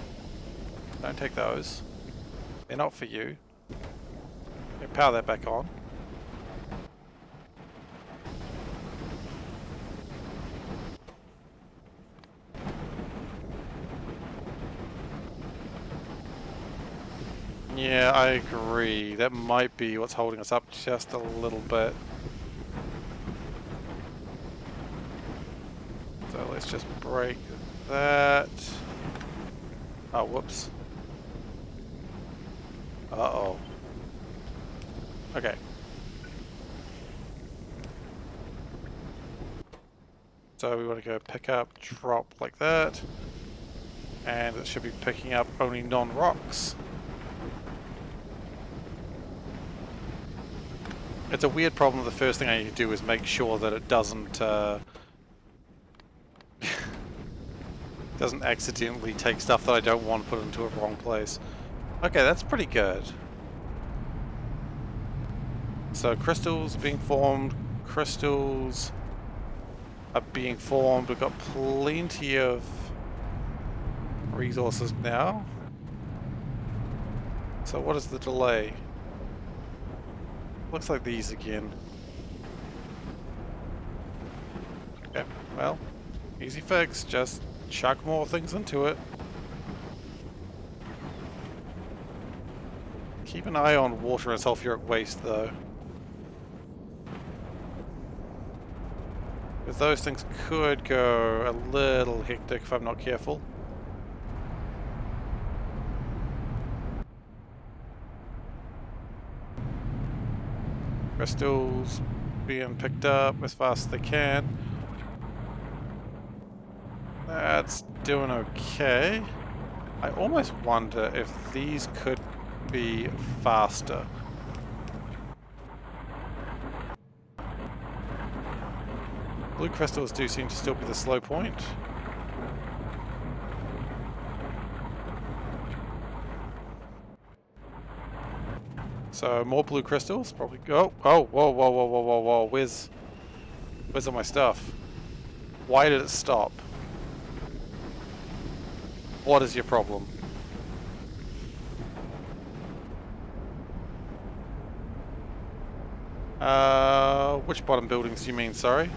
take those. They're not for you. Okay, power that back on. Yeah, I agree. That might be what's holding us up just a little bit. So let's just break that. Oh, whoops. Uh-oh. Okay. So we want to go pick up, drop like that. And it should be picking up only non-rocks. It's a weird problem. The first thing I need to do is make sure that it doesn't doesn't accidentally take stuff that I don't want to put into a wrong place. Okay, that's pretty good. So crystals being formed, crystals are being formed. We've got plenty of resources now. So what is the delay? Looks like these again. Okay, well, easy fix, just chuck more things into it. Keep an eye on water and sulfuric waste though. Because those things could go a little hectic if I'm not careful. Crystals being picked up as fast as they can. That's doing okay. I almost wonder if these could be faster. Blue crystals do seem to still be the slow point. So more blue crystals, probably go. Oh, whoa, whoa, whoa, whoa, whoa, whoa. Where's all my stuff? Why did it stop? What is your problem? Which bottom buildings do you mean, sorry?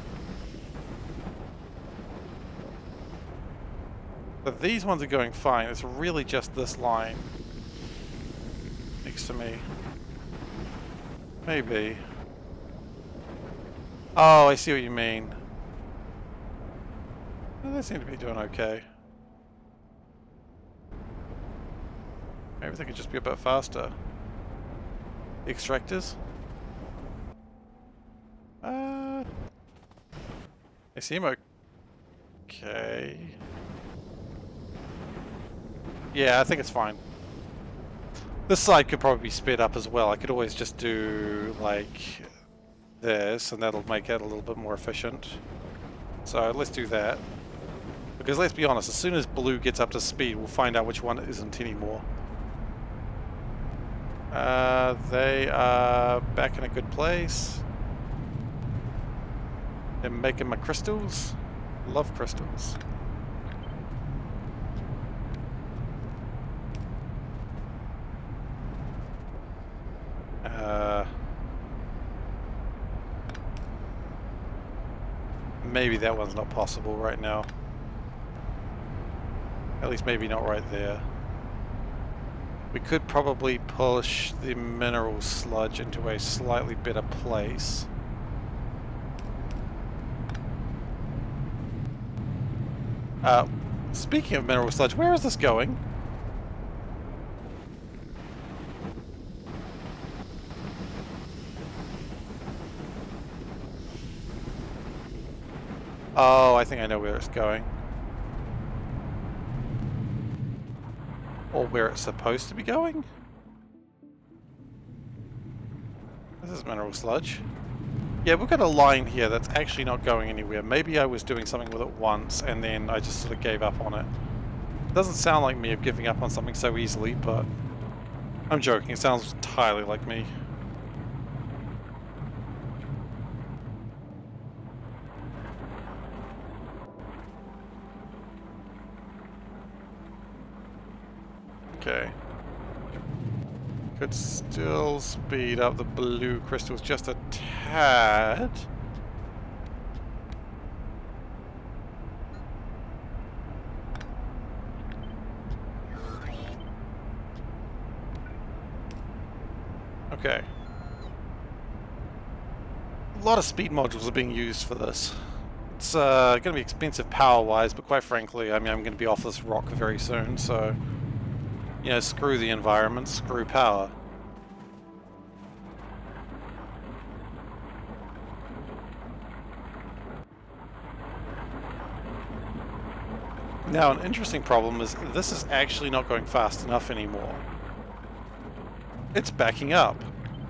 But these ones are going fine. It's really just this line next to me. Maybe. Oh, I see what you mean. Well, they seem to be doing okay. Maybe they could just be a bit faster. The extractors? They seem okay. Yeah, I think it's fine. This side could probably be sped up as well. I could always just do like this, and that'll make it a little bit more efficient. So let's do that. Because let's be honest, as soon as blue gets up to speed, we'll find out which one isn't anymore. They are back in a good place. They're making my crystals. Love crystals. Maybe that one's not possible right now. At least maybe not right there. We could probably push the mineral sludge into a slightly better place. Speaking of mineral sludge, where is this going? Oh, I think I know where it's going. Or where it's supposed to be going? This is mineral sludge. Yeah, we've got a line here that's actually not going anywhere. Maybe I was doing something with it once and then I just sort of gave up on it. It doesn't sound like me of giving up on something so easily, but I'm joking. It sounds entirely like me. Okay. Could still speed up the blue crystals just a tad. Okay. A lot of speed modules are being used for this. It's going to be expensive power-wise, but quite frankly, I mean, I'm going to be off this rock very soon, so... You know, screw the environment, screw power. Now, an interesting problem is this is actually not going fast enough anymore. It's backing up.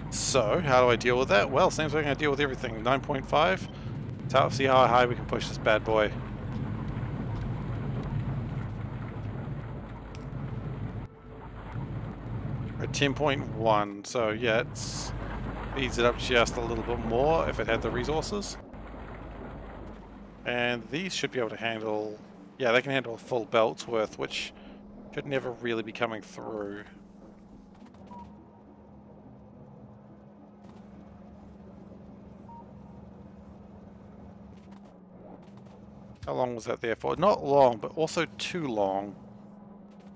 So, how do I deal with that? Well, same thing I deal with everything. 9.5. Let's see how high we can push this bad boy. At 10.1, so yeah, it speeds it up just a little bit more if it had the resources. And these should be able to handle, yeah, they can handle a full belt's worth, which should never really be coming through. How long was that there for? Not long, but also too long.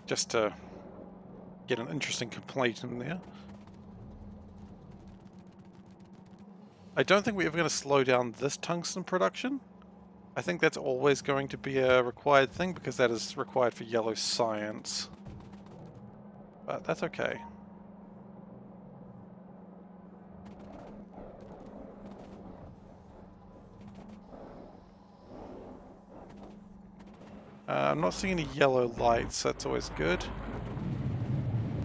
Just to get an interesting complaint in there. I don't think we're ever going to slow down this tungsten production. I think that's always going to be a required thing because that is required for yellow science. But that's okay. I'm not seeing any yellow lights, that's always good.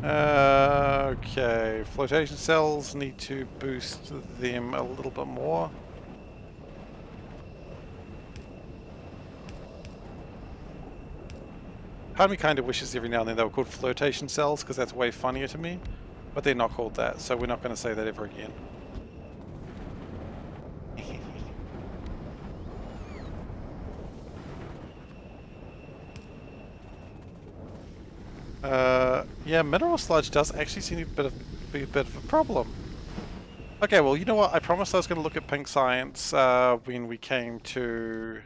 Okay, flotation cells, need to boost them a little bit more. Part of me kind of wishes every now and then they were called flotation cells, because that's way funnier to me. But they're not called that, so we're not going to say that ever again. Yeah, mineral sludge does actually seem to be a bit of a problem. Okay, well, you know what? I promised I was going to look at pink science when we came to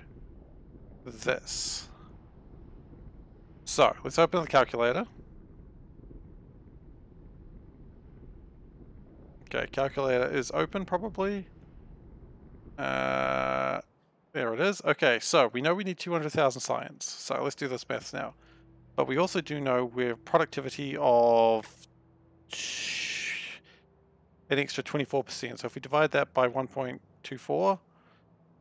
this. So, let's open the calculator. Okay, calculator is open probably. There it is. Okay, so we know we need 200,000 science. So let's do this maths now. But we also do know we're productivity of an extra 24%. So if we divide that by 1.24,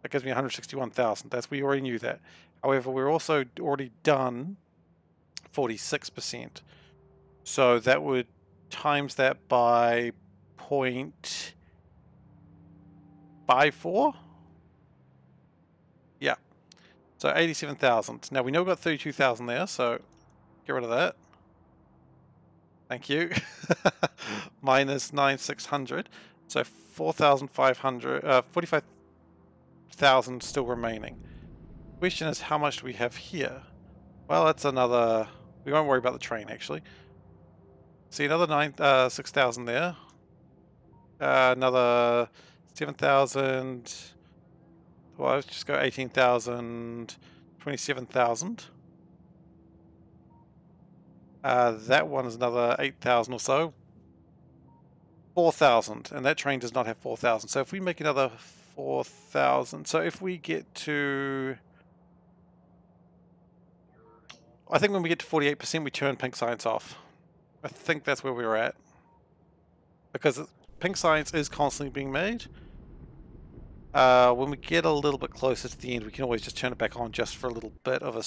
that gives me 161,000. We already knew that. However, we're also already done 46%. So that would times that by 0.54. Yeah, so 87,000. Now we know we've got 32,000 there, so get rid of that. Thank you. Minus 9,600. So 4,500, 45,000 still remaining. Question is, how much do we have here? Well, that's another, we won't worry about the train actually. See, another 6,000 there. Another 7,000. Well, let's just go 18,000, 27,000. That one is another 8,000 or so. 4,000, and that train does not have 4,000. So if we make another 4,000, so if we get to, I think when we get to 48%, we turn pink science off. I think that's where we're at, because pink science is constantly being made. When we get a little bit closer to the end, we can always just turn it back on just for a little bit of a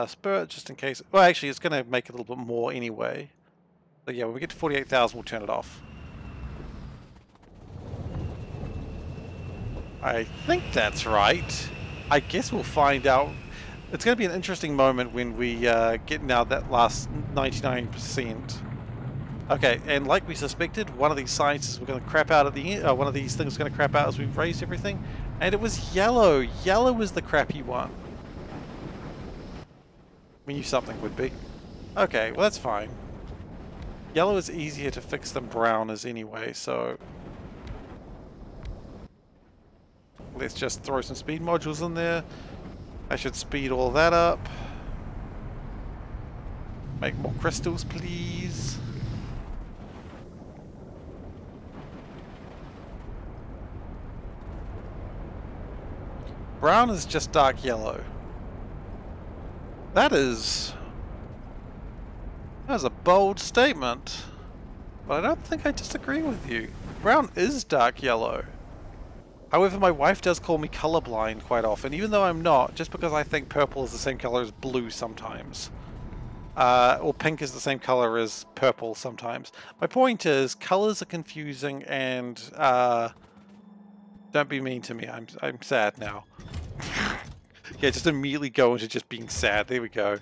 spurt, just in case. Well, actually, it's going to make it a little bit more anyway. But yeah, when we get to 48,000, we'll turn it off. I think that's right. I guess we'll find out. It's going to be an interesting moment when we get now that last 99%. Okay, and like we suspected, one of these sciences were going to crap out at the end. One of these things was going to crap out as we raised everything, and it was yellow. Yellow was the crappy one. We knew something would be. Okay, well that's fine. Yellow is easier to fix than brown is anyway, so let's just throw some speed modules in there. I should speed all that up. Make more crystals, please. Brown is just dark yellow. That is a bold statement, but I don't think I disagree with you. Brown is dark yellow. However, my wife does call me colorblind quite often, even though I'm not, just because I think purple is the same color as blue sometimes. Or pink is the same color as purple sometimes. My point is, colors are confusing, and don't be mean to me. I'm sad now. Yeah, just immediately go into just being sad. There we go.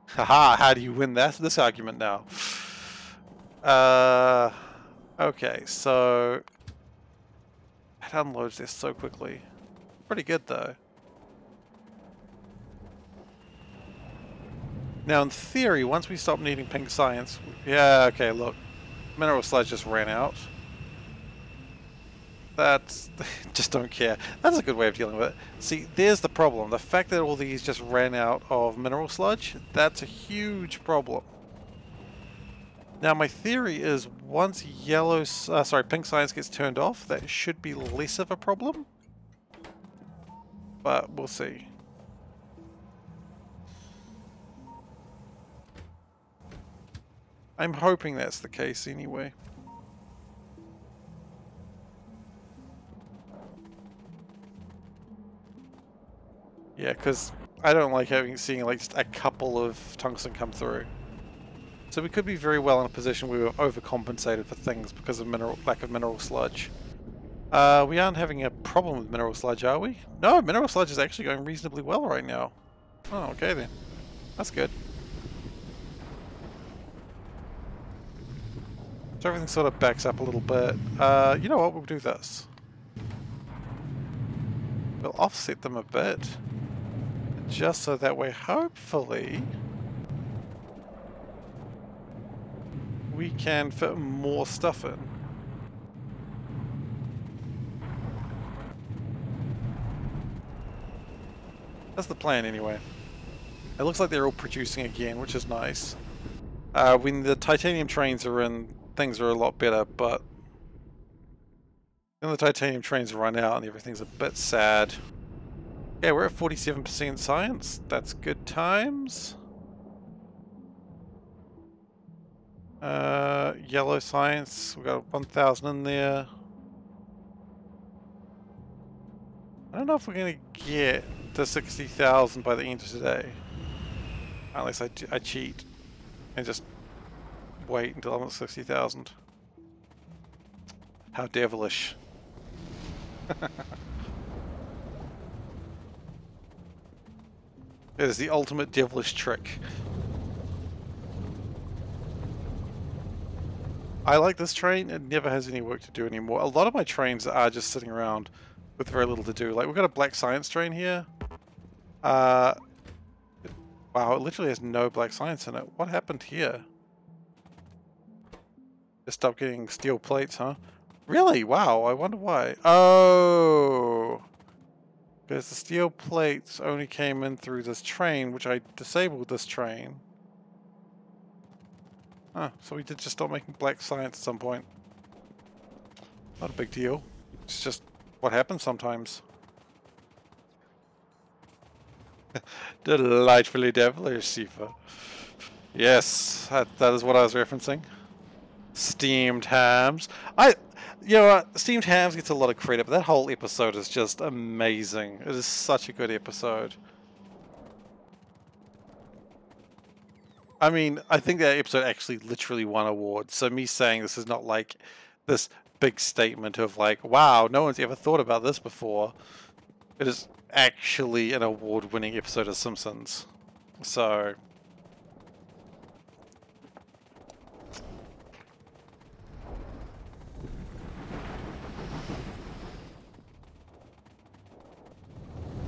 Haha, how do you win this argument now? Okay, so it unloads this so quickly. Pretty good though. Now in theory, once we stop needing pink science, yeah, okay, look. Mineral sludge just ran out. That's, just don't care. That's a good way of dealing with it. See, there's the problem. The fact that all these just ran out of mineral sludge, that's a huge problem. Now my theory is once pink science gets turned off, that should be less of a problem. But we'll see. I'm hoping that's the case anyway. Yeah, because I don't like seeing like just a couple of tungsten come through. So we could be very well in a position where we're overcompensated for things because of lack of mineral sludge. We aren't having a problem with mineral sludge, are we? No, mineral sludge is actually going reasonably well right now. Oh, okay then. That's good. So everything sort of backs up a little bit. You know what, we'll do this. We'll offset them a bit. Just so that way, hopefully, we can fit more stuff in. That's the plan anyway. It looks like they're all producing again, which is nice. When the titanium trains are in, things are a lot better, but then the titanium trains run out and everything's a bit sad. Yeah, we're at 47% science. That's good times. Yellow science, we've got 1,000 in there. I don't know if we're going to get to 60,000 by the end of today. Unless I cheat and just wait until I'm at 60,000. How devilish. It is the ultimate devilish trick. I like this train. It never has any work to do anymore. A lot of my trains are just sitting around with very little to do. Like, we've got a black science train here. Wow, it literally has no black science in it. What happened here? Just stopped getting steel plates, huh? Really? Wow, I wonder why. Oh! Because the steel plates only came in through this train, which I disabled this train. Huh, so we did just stop making black science at some point. Not a big deal. It's just what happens sometimes. Delightfully devilish, Seifer. Yes, that is what I was referencing. Steamed hams. You know what? Steamed hams gets a lot of credit, but that whole episode is just amazing. It is such a good episode. I mean, I think that episode actually literally won awards. So me saying this is not like this big statement of like, wow, no one's ever thought about this before. It is actually an award-winning episode of Simpsons. So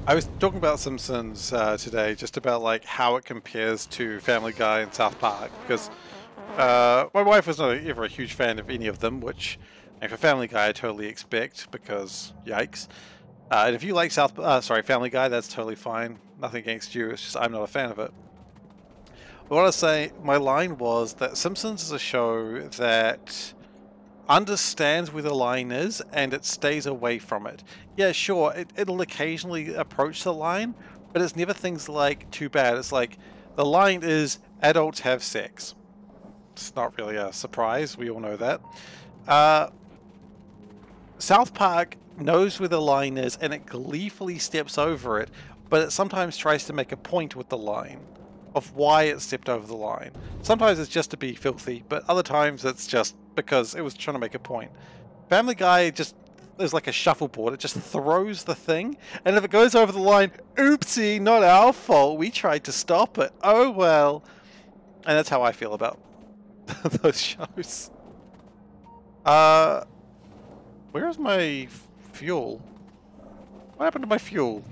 I was talking about Simpsons today, just about like how it compares to Family Guy and South Park, because my wife was not ever a huge fan of any of them, which for Family Guy I totally expect, because yikes. And if you like Family Guy, that's totally fine. Nothing against you. It's just I'm not a fan of it. But what I was saying, my line was that Simpsons is a show that understands where the line is and it stays away from it. Yeah, sure, it'll occasionally approach the line, but it's never things like too bad. It's like the line is adults have sex. It's not really a surprise. We all know that. South Park knows where the line is and it gleefully steps over it, but it sometimes tries to make a point with the line of why it stepped over the line. Sometimes it's just to be filthy, but other times it's just because it was trying to make a point. Family Guy just is like a shuffleboard. It just throws the thing, and if it goes over the line, oopsie, not our fault. We tried to stop it. Oh well. And that's how I feel about those shows. Where's my fuel? What happened to my fuel?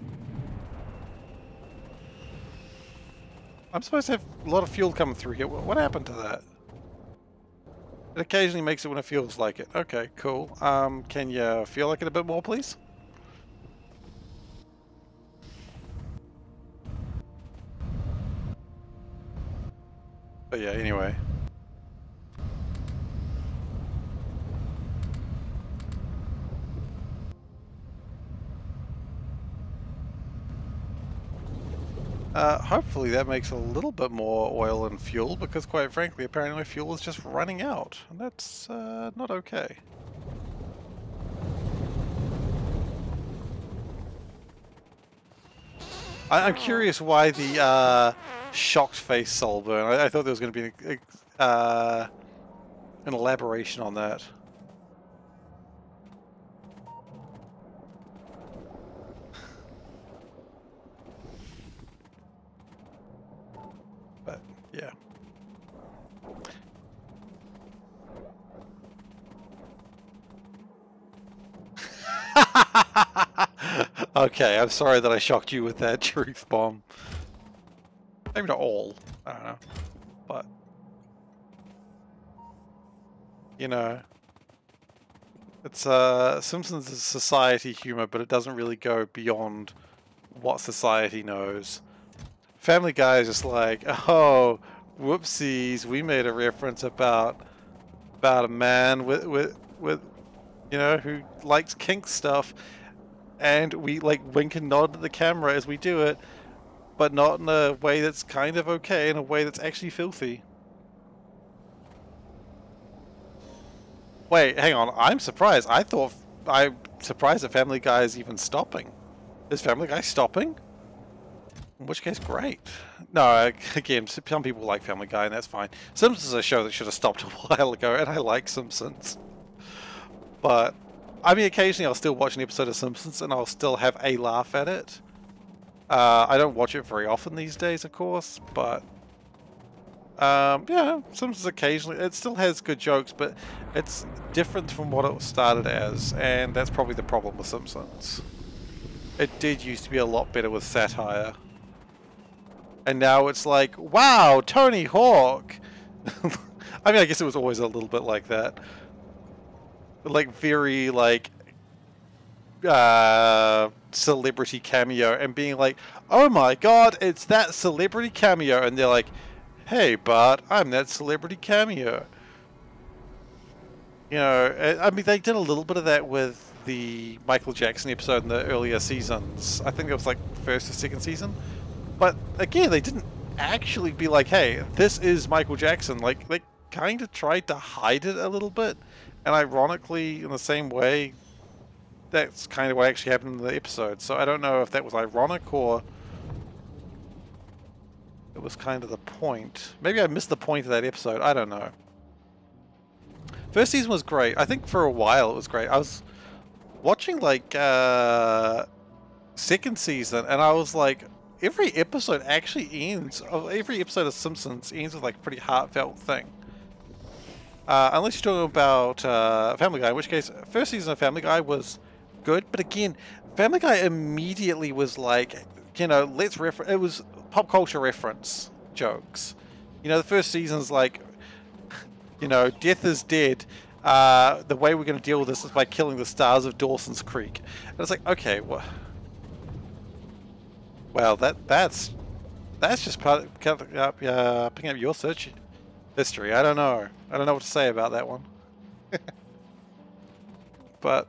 I'm supposed to have a lot of fuel coming through here. What happened to that? It occasionally makes it when it feels like it. Okay, cool. Can you feel like it a bit more, please? But yeah, anyway. Hopefully that makes a little bit more oil and fuel, because quite frankly, apparently my fuel is just running out, and that's not okay. I'm curious why the shocked face soul burn. I thought there was going to be an elaboration on that. But yeah. Okay, I'm sorry that I shocked you with that truth bomb. Maybe not all, I don't know, but you know, it's Simpsons is society humor, but it doesn't really go beyond what society knows. Family Guy is just like, oh, whoopsies, we made a reference about a man with you know, who likes kink stuff, and we like wink and nod at the camera as we do it, but not in a way that's kind of okay, in a way that's actually filthy. Wait, hang on, I'm surprised. I'm surprised that Family Guy is even stopping. Is Family Guy stopping? In which case, great. No, again, some people like Family Guy, and that's fine. Simpsons is a show that should have stopped a while ago, and I like Simpsons. But, I mean, occasionally I'll still watch an episode of Simpsons, and I'll still have a laugh at it. I don't watch it very often these days, of course, but... yeah, Simpsons occasionally, it still has good jokes, but it's different from what it started as, and that's probably the problem with Simpsons. It did used to be a lot better with satire. And now it's like, wow, Tony Hawk! I mean, I guess it was always a little bit like that. Like, very, like, celebrity cameo, and being like, oh my god, it's that celebrity cameo, and they're like, hey, Bart, I'm that celebrity cameo. You know, I mean, they did a little bit of that with the Michael Jackson episode in the earlier seasons. I think it was like first or second season. But again, they didn't actually be like, hey, this is Michael Jackson. Like, they kind of tried to hide it a little bit. And ironically, in the same way, that's kind of what actually happened in the episode. So I don't know if that was ironic or it was kind of the point. Maybe I missed the point of that episode. I don't know. First season was great. I think for a while it was great. I was watching like second season and I was like, every episode actually ends, every episode of Simpsons ends with like a pretty heartfelt thing. Unless you're talking about Family Guy, in which case, first season of Family Guy was good, but again, Family Guy immediately was like, you know, let's reference, it was pop culture reference jokes. You know, the first season's like, you know, death is dead. The way we're going to deal with this is by killing the stars of Dawson's Creek. And it's like, okay, well, that's just part of picking up your search history. I don't know what to say about that one. But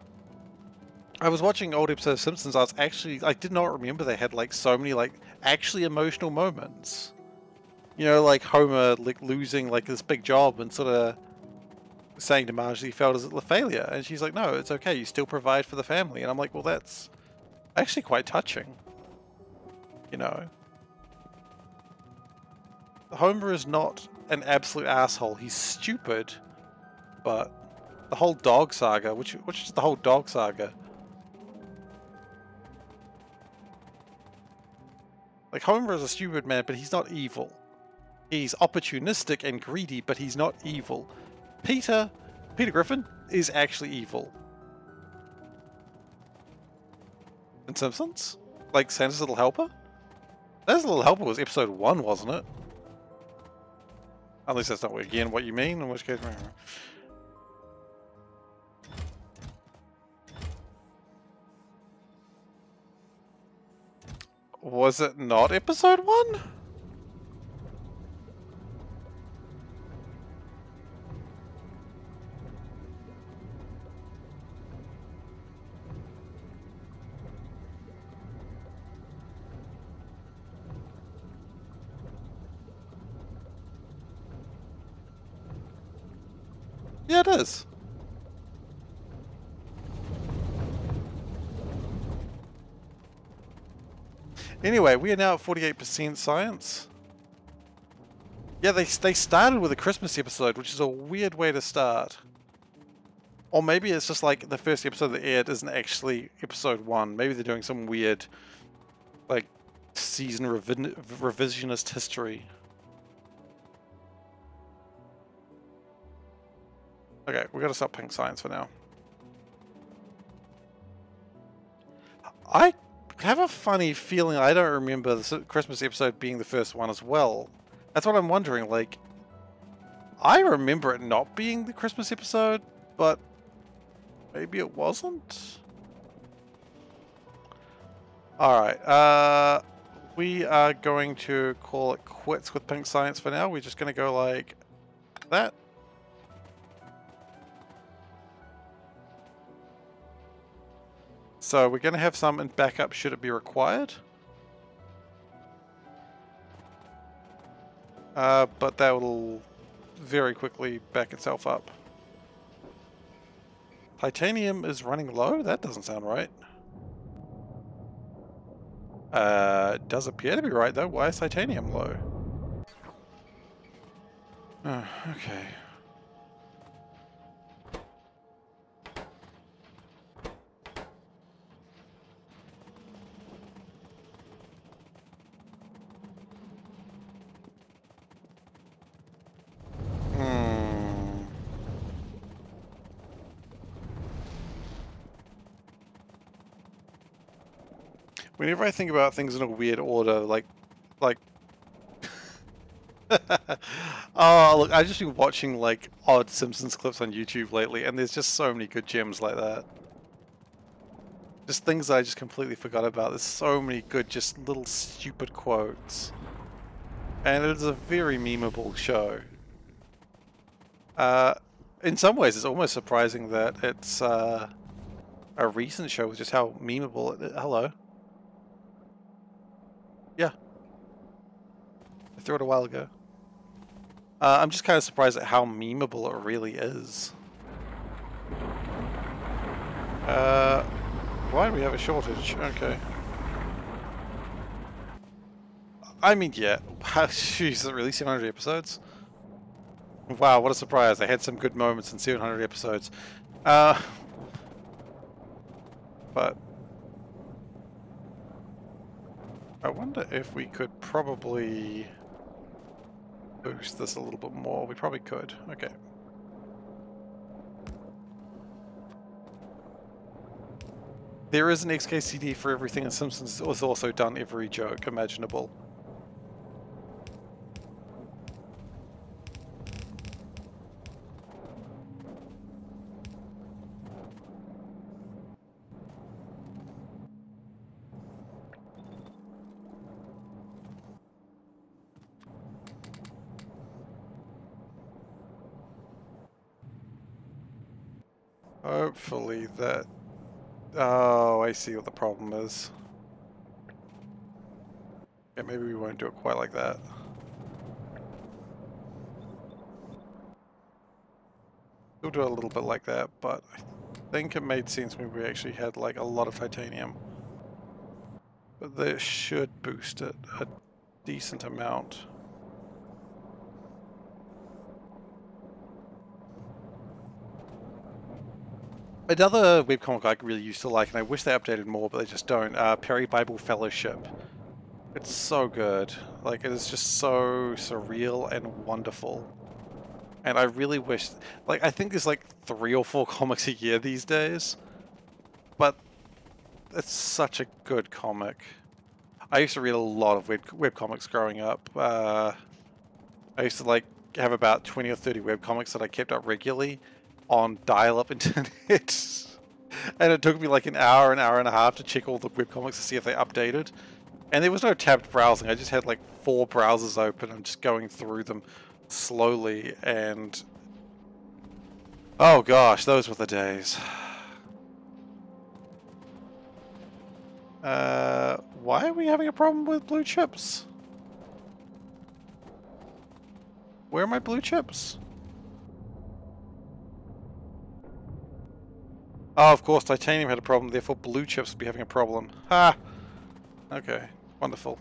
I was watching old episodes of Simpsons. I did not remember they had like so many like actually emotional moments. You know, like Homer like losing like this big job and sort of saying to Marge that he felt as a failure, and she's like, "No, it's okay. You still provide for the family." And I'm like, "Well, that's actually quite touching." You know, Homer is not an absolute asshole. He's stupid, but the whole dog saga, which is the whole dog saga. Like, Homer is a stupid man, but he's not evil. He's opportunistic and greedy, but he's not evil. Peter Griffin is actually evil. In Simpsons? Like Santa's Little Helper? Santa's Little Helper was episode 1, wasn't it? At least that's not again what you mean, in which case... Was it not episode 1? Yeah, it is. Anyway, we are now at 48% science. Yeah, they started with a Christmas episode, which is a weird way to start. Or maybe it's just like the first episode that aired isn't actually episode 1. Maybe they're doing some weird, like, season revisionist history. Okay, we gotta stop pink science for now. I have a funny feeling I don't remember the Christmas episode being the first one as well. That's what I'm wondering, like, I remember it not being the Christmas episode, but maybe it wasn't? Alright, we are going to call it quits with pink science for now. We're just gonna go like that. So we're going to have some in backup should it be required. But that will very quickly back itself up. Titanium is running low? That doesn't sound right. Does appear to be right though. Why is titanium low? Oh, okay. Whenever I think about things in a weird order, like, oh look, I've just been watching like odd Simpsons clips on YouTube lately, and there's just so many good gems like that. Just things I just completely forgot about. There's so many good, just little stupid quotes, and it is a very memeable show. In some ways, it's almost surprising that it's a recent show with just how memeable it is. Hello. Yeah, I threw it a while ago. I'm just kind of surprised at how memeable it really is. Why do we have a shortage? Okay. I mean, yeah. Jeez, is it really 700 episodes? Wow, what a surprise. They had some good moments in 700 episodes. But I wonder if we could probably boost this a little bit more. We probably could. Okay. There is an XKCD for everything, and Simpsons has also done every joke imaginable. Hopefully that... Oh, I see what the problem is. Yeah, maybe we won't do it quite like that. We'll do it a little bit like that, but I think it made sense when we actually had like a lot of titanium. But this should boost it a decent amount. Another webcomic I really used to like, and I wish they updated more, but they just don't, Perry Bible Fellowship. It's so good. Like, it is just so surreal and wonderful. And I really wish, like, I think there's like 3 or 4 comics a year these days. But it's such a good comic. I used to read a lot of webcomics growing up. I used to like have about 20 or 30 webcomics that I kept up regularly on dial-up internet. And it took me like an hour and a half to check all the webcomics to see if they updated. And there was no tabbed browsing. I just had like 4 browsers open and just going through them slowly, and oh gosh, those were the days. Why are we having a problem with blue chips? Where are my blue chips? Oh, of course, titanium had a problem, therefore blue chips would be having a problem. Ha! Okay, wonderful.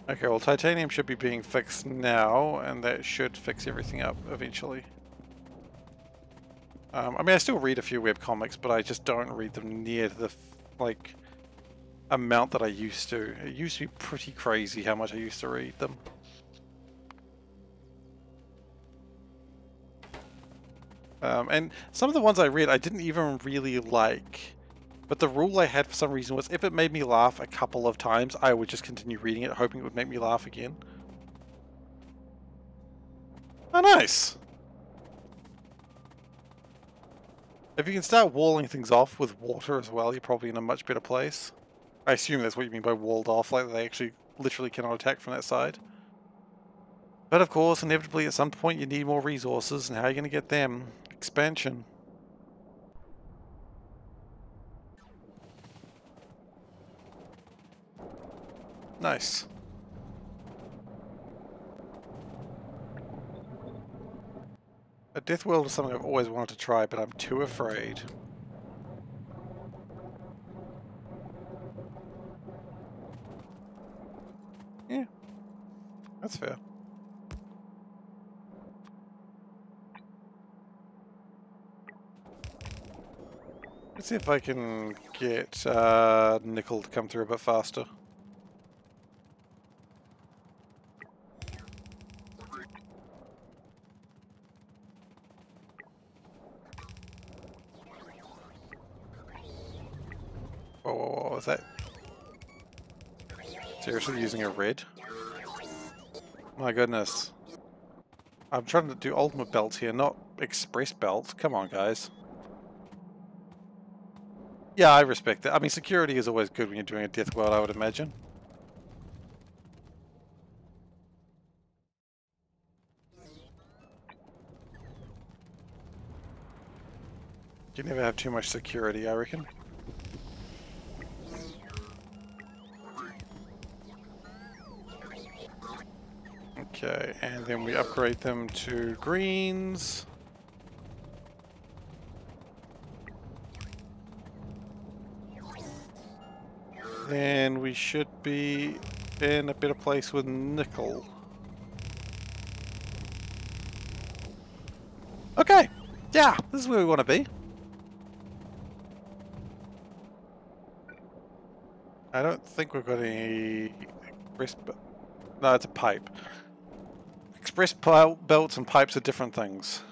Okay, well, titanium should be being fixed now, and that should fix everything up eventually. I mean, I still read a few webcomics, but I just don't read them near the, like, amount that I used to. It used to be pretty crazy how much I used to read them. And some of the ones I read, I didn't even really like. But the rule I had for some reason was if it made me laugh a couple of times, I would just continue reading it, hoping it would make me laugh again. Oh, nice! If you can start walling things off with water as well, you're probably in a much better place. I assume that's what you mean by walled off, like they actually literally cannot attack from that side. But of course, inevitably at some point you need more resources, and how are you going to get them? Expansion. Nice. A death world is something I've always wanted to try, but I'm too afraid. Yeah, that's fair. Let's see if I can get nickel to come through a bit faster. Whoa, whoa, whoa, is that seriously using a red? My goodness. I'm trying to do ultimate belts here, not express belts. Come on, guys. Yeah, I respect that. I mean, security is always good when you're doing a death world, I would imagine. You never have too much security, I reckon. Okay, and then we upgrade them to greens. Then we should be in a better place with nickel. Okay, yeah, this is where we want to be. I don't think we've got any express... No, it's a pipe. Express belts and pipes are different things.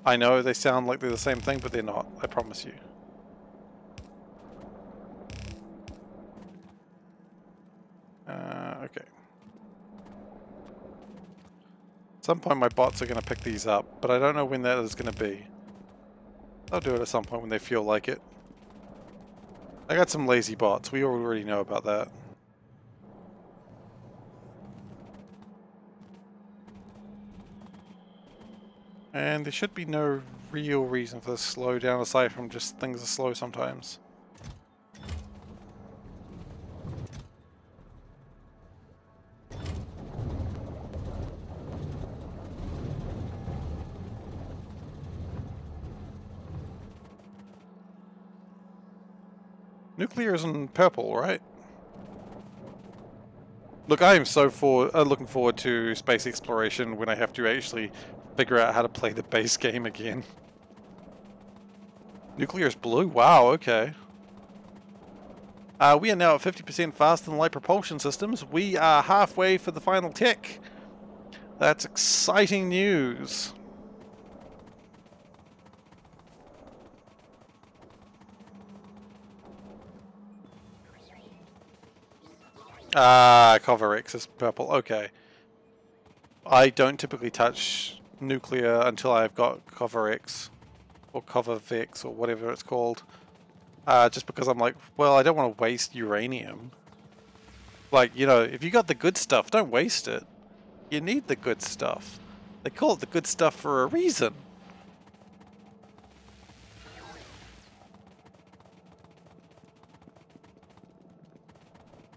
I know they sound like they're the same thing, but they're not, I promise you. Okay. At some point my bots are going to pick these up, but I don't know when that is going to be. They'll do it at some point when they feel like it. I got some lazy bots, we already know about that. And there should be no real reason for this to slow down aside from just things are slow sometimes. Nuclear is in purple, right? Look, I am so looking forward to space exploration when I have to actually figure out how to play the base game again. Nuclear is blue? Wow, okay. We are now at 50% faster than light propulsion systems. We are halfway for the final tick. That's exciting news. Cover X is purple. Okay. I don't typically touch nuclear until I've got Cover X or Cover Vex or whatever it's called. Just because I'm like, well, I don't want to waste uranium. Like, you know, if you got the good stuff, don't waste it. You need the good stuff. They call it the good stuff for a reason.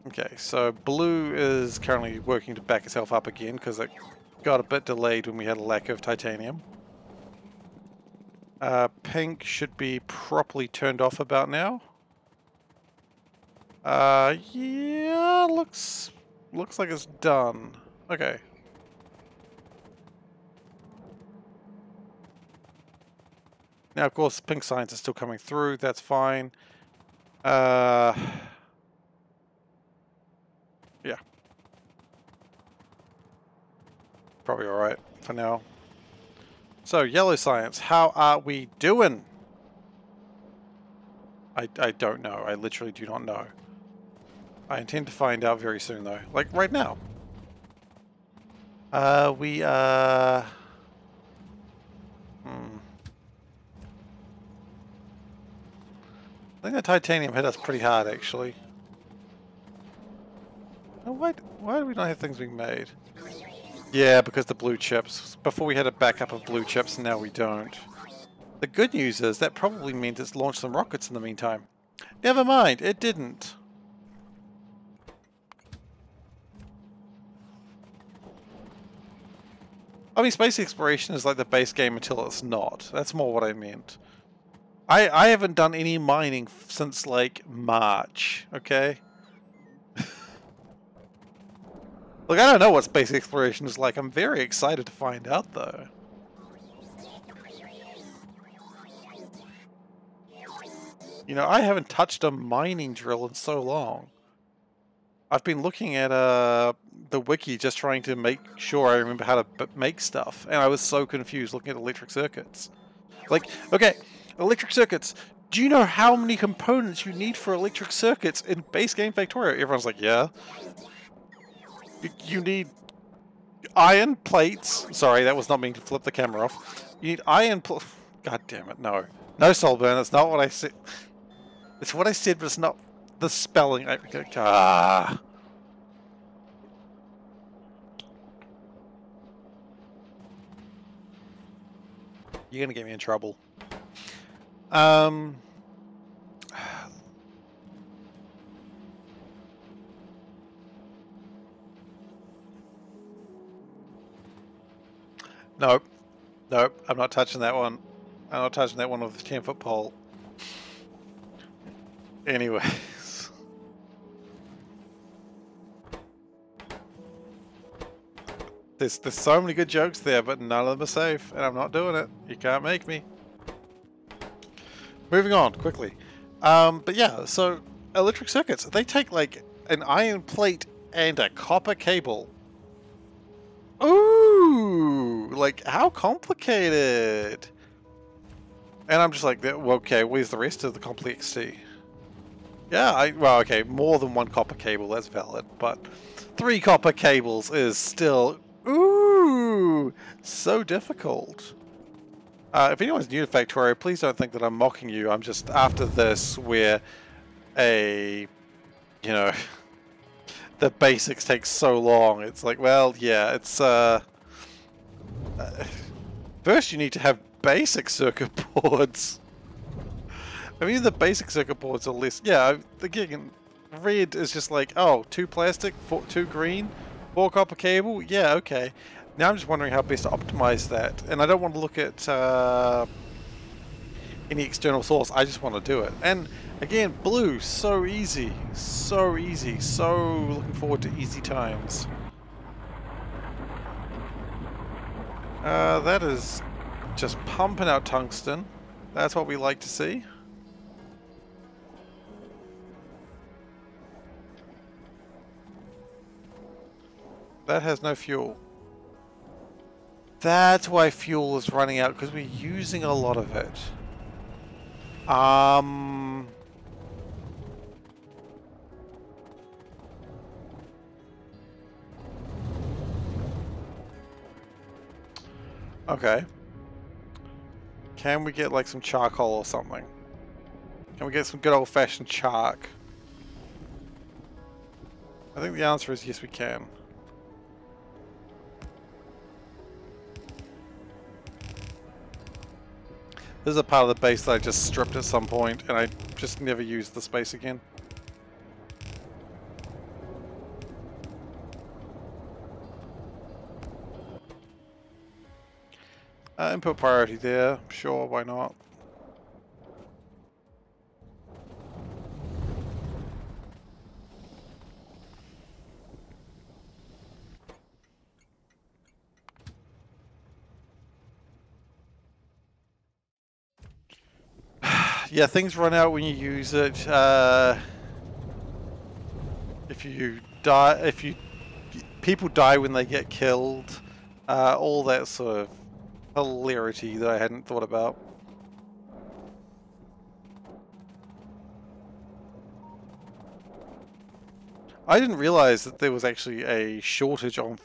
Okay, so blue is currently working to back itself up again because it got a bit delayed when we had a lack of titanium. Pink should be properly turned off about now. Yeah, looks like it's done. Okay. Now, of course, pink signs are still coming through. That's fine. Yeah. Probably alright for now. So, yellow science, how are we doing? I don't know. I literally do not know. I intend to find out very soon, though. Like, right now. We are... I think the titanium hit us pretty hard, actually. Oh, why do we not have things being made? Yeah, because the blue chips. Before we had a backup of blue chips, and now we don't. The good news is that probably means it's launched some rockets in the meantime. Never mind, it didn't. mean, space exploration is like the base game until it's not. That's more what I meant. I haven't done any mining since like March, okay? Look, I don't know what space exploration is like. I'm very excited to find out though. You know, I haven't touched a mining drill in so long. I've been looking at the wiki just trying to make sure I remember how to make stuff, and I was so confused looking at electric circuits. Like, okay, electric circuits. Do you know how many components you need for electric circuits in base game Factorio? Everyone's like, yeah. You need iron plates. Sorry, that was not meaning to flip the camera off. You need iron God damn it, no. No, Solburn, that's not what I said. It's what I said, but it's not the spelling. Ah. You're gonna get me in trouble. Nope. Nope, I'm not touching that one. I'm not touching that one with the 10-foot pole. Anyways. There's so many good jokes there, but none of them are safe, and I'm not doing it. You can't make me. Moving on, quickly. But yeah, so electric circuits, they take like an iron plate and a copper cable. Ooh, like how complicated. And I'm just like, well, okay, where's the rest of the complexity? Yeah, well, okay, more than one copper cable, that's valid, but 3 copper cables is still, ooh, so difficult. If anyone's new to Factorio, please don't think that I'm mocking you. I'm just, after this, where you know, the basics take so long, it's like, well, yeah, it's, first you need to have basic circuit boards. I mean, the basic circuit boards are less, yeah, again, red is just like, oh, 2 plastic, 2 green, 4 copper cable, yeah, okay. Now I'm just wondering how best to optimize that, and I don't want to look at any external source, I just want to do it. And again, blue, so easy, so looking forward to easy times. That is just pumping out tungsten. That's what we like to see. That has no fuel. That's why fuel is running out, because we're using a lot of it. Okay. Can we get like some charcoal or something? Can we get some good old-fashioned chark? I think the answer is yes, we can. This is a part of the base that I just stripped at some point, and I just never used the space again. Input priority there, sure, why not? Yeah, things run out when you use it. If you die, people die when they get killed, all that sort of hilarity that I hadn't thought about. I didn't realize that there was actually a shortage on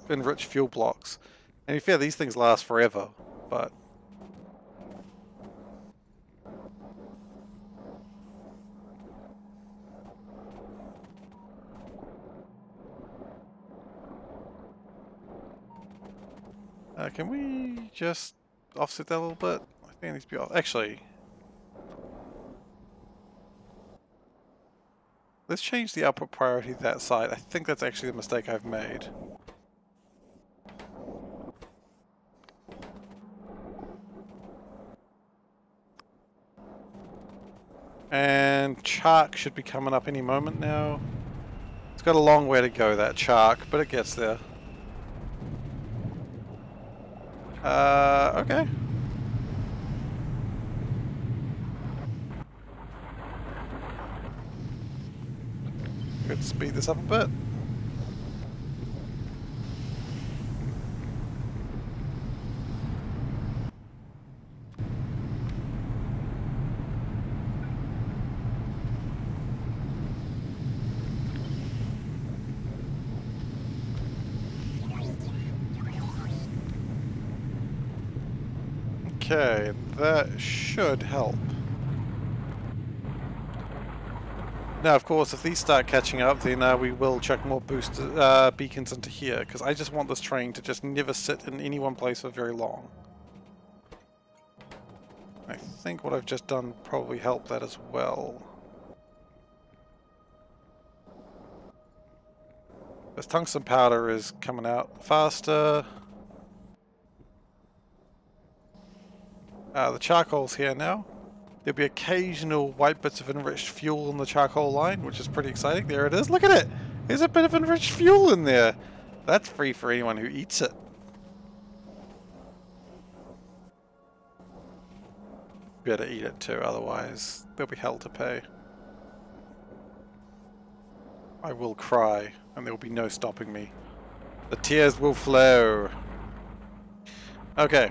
enriched fuel blocks. And to be fair, these things last forever, but can we just offset that a little bit? I think it needs to be off. Actually, let's change the output priority to that side. I think that's actually the mistake I've made. And Chark should be coming up any moment now. It's got a long way to go, that Chark, but it gets there. Okay. Could speed this up a bit. Okay, that should help. Now, of course, if these start catching up, then we will chuck more beacons into here, because I just want this train to just never sit in any one place for very long. I think what I've just done probably helped that as well. This tungsten powder is coming out faster. The charcoal's here now. There'll be occasional white bits of enriched fuel on the charcoal line, which is pretty exciting. There it is. Look at it! There's a bit of enriched fuel in there. That's free for anyone who eats it. Better eat it too, otherwise there'll be hell to pay. I will cry, and there will be no stopping me. The tears will flow. Okay,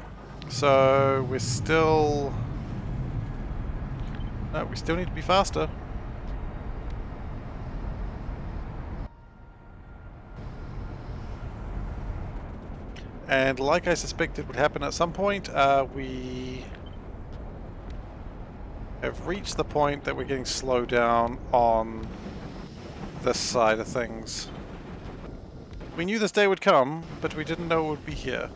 so we're still... No, we still need to be faster. And like I suspected would happen at some point, we have reached the point that we're getting slowed down on this side of things. We knew this day would come, but we didn't know it would be here.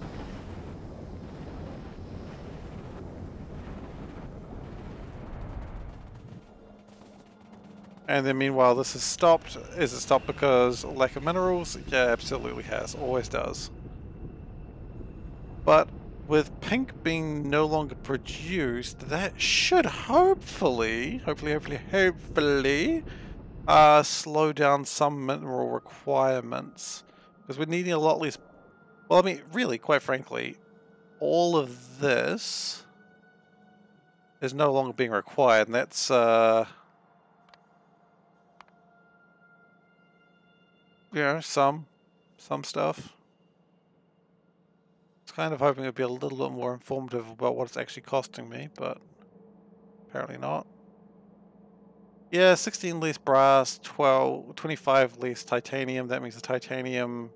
And then meanwhile this has stopped. Is it stopped because lack of minerals? Yeah, absolutely has. Always does. But with pink being no longer produced, that should hopefully slow down some mineral requirements. Because we're needing a lot less... Well, I mean, really, quite frankly, all of this is no longer being required, and that's... you know, some stuff. I was kind of hoping it would be a little bit more informative about what it's actually costing me, but apparently not. Yeah, 16 less brass, 25 less titanium. That means the titanium...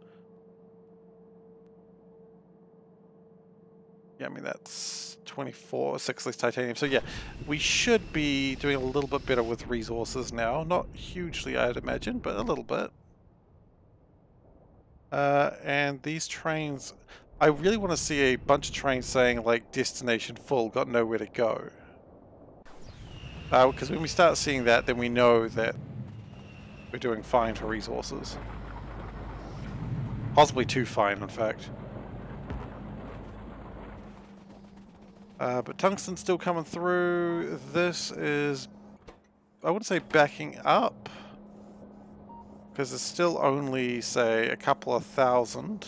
Yeah, I mean that's 6 less titanium. So yeah, we should be doing a little bit better with resources now. Not hugely, I'd imagine, but a little bit. And these trains, I really want to see a bunch of trains saying like destination full, got nowhere to go. Because when we start seeing that, then we know that we're doing fine for resources. Possibly too fine, in fact. But tungsten's still coming through. This is, I wouldn't say backing up, because it's still only, say, a couple of thousand.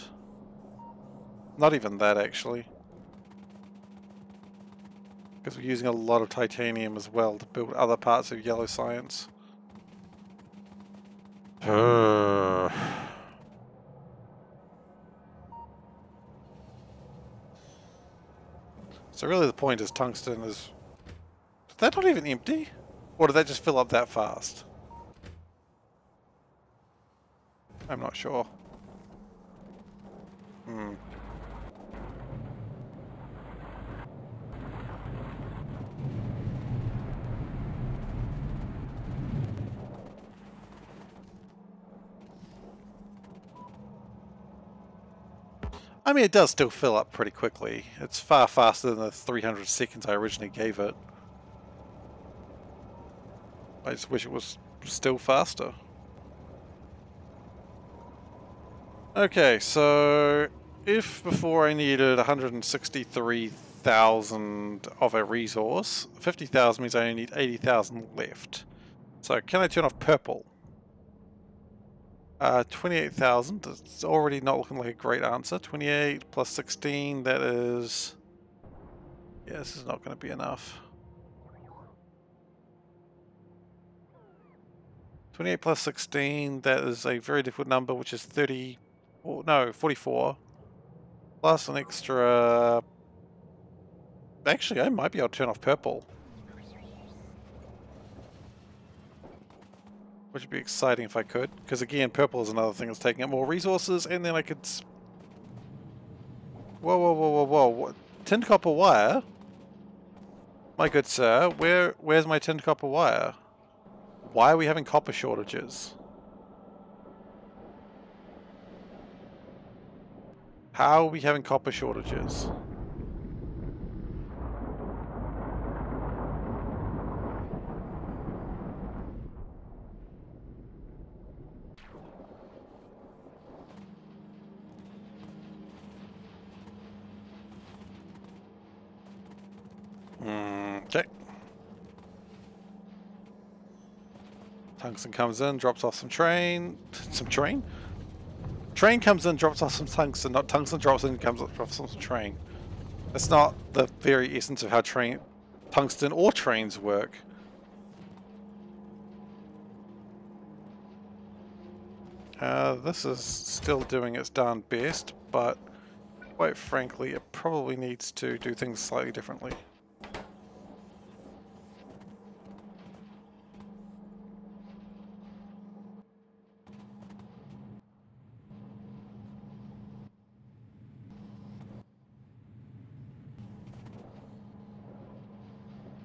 Not even that, actually. Because we're using a lot of titanium as well to build other parts of yellow science. So really the point is tungsten is that not even empty? Or did that just fill up that fast? I'm not sure. I mean, it does still fill up pretty quickly. It's far faster than the 300 seconds I originally gave it. I just wish it was still faster. Okay, so if before I needed 163 50,000 of a resource. 50,000 means I only need 80,000 left. So can I turn off purple? 28,000. It's already not looking like a great answer. 28 plus 16, that is... Yeah, this is not going to be enough. 28 plus 16, that is a very difficult number, which is 30... Oh, no, 44. Plus an extra... Actually, I might be able to turn off purple. Which would be exciting if I could. Because again, purple is another thing that's taking up more resources, and then I could... Whoa, whoa, whoa, whoa, whoa. What? Tinned copper wire? My good sir, where's my tinned copper wire? Why are we having copper shortages? How are we having copper shortages? Okay. Tungsten comes in, drops off some train. Some train? Train comes in, drops off some tungsten. Not tungsten drops in, drops off some train. That's not the very essence of how tungsten or trains work. This is still doing its darn best, but quite frankly, it probably needs to do things slightly differently.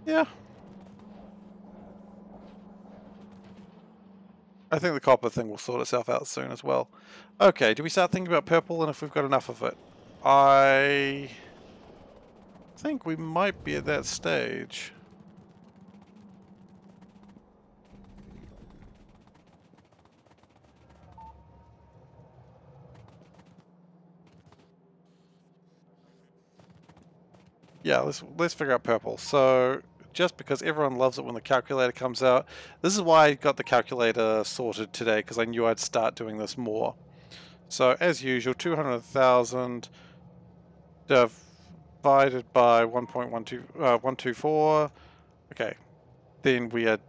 Yeah. I think the copper thing will sort itself out soon as well. Okay, do we start thinking about purple and if we've got enough of it? I think we might be at that stage. Yeah, let's figure out purple. So just because everyone loves it when the calculator comes out, this is why I got the calculator sorted today, because I knew I'd start doing this more. So as usual, 200,000 divided by 1.124. Okay, then we add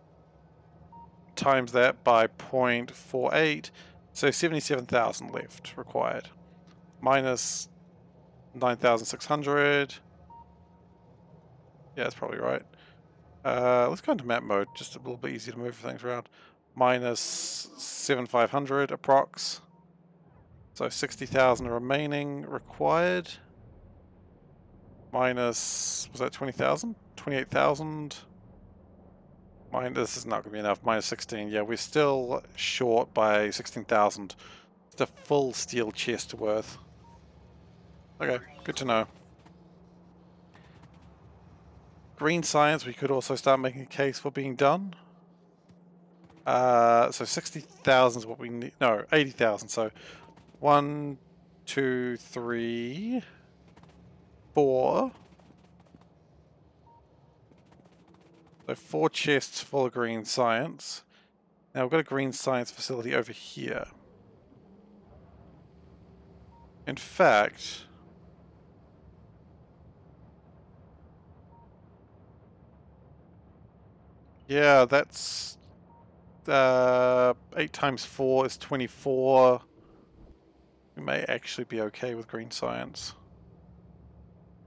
times that by 0.48, so 77,000 left required. Minus 9,600. Yeah, that's probably right. Let's go into map mode, just a little bit easier to move things around. Minus 7,500 approx. So 60,000 remaining required. Minus, was that 20,000? 28,000. This is not going to be enough. Minus 16. Yeah, we're still short by 16,000. It's a full steel chest worth. Okay, good to know. Green science, we could also start making a case for being done. So 60,000 is what we need. No, 80,000. So 1, 2, 3, 4. So 4 chests full of green science. Now we've got a green science facility over here. In fact, yeah, that's 8 times 4 is 24. We may actually be okay with green science.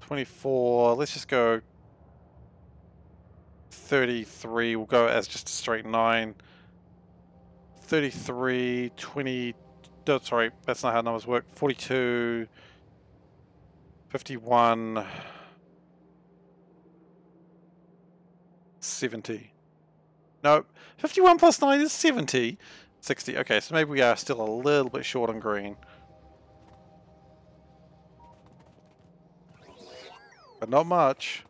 24, let's just go 33, we'll go as just a straight 9. 33, 20, oh, sorry, that's not how numbers work. 42, 51, 70. No, 51 plus 9 is 70. 60, okay, so maybe we are still a little bit short on green. But not much.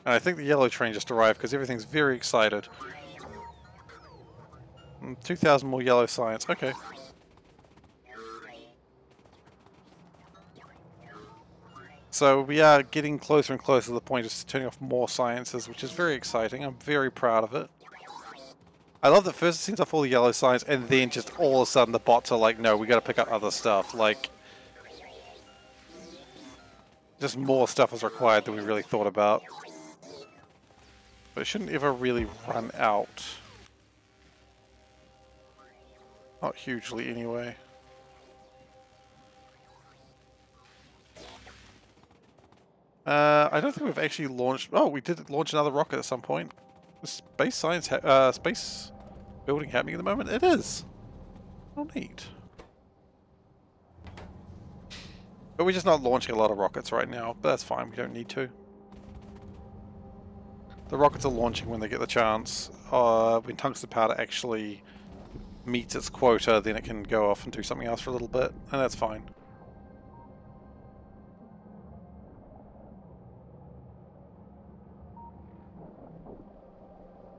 And I think the yellow train just arrived because everything's very excited. 2,000 more yellow science. Okay. So we are getting closer and closer to the point of turning off more sciences, which is very exciting. I'm very proud of it. I love that first it sends off all the yellow signs, and then just all of a sudden the bots are like, no, we gotta pick up other stuff. Like, just more stuff is required than we really thought about. But it shouldn't ever really run out. Not hugely, anyway. I don't think we've actually launched... Oh, we did launch another rocket at some point. Is space science... space building happening at the moment? It is! Oh, neat. But we're just not launching a lot of rockets right now. But that's fine, we don't need to. The rockets are launching when they get the chance. When tungsten powder actually meets its quota, then it can go off and do something else for a little bit. And that's fine.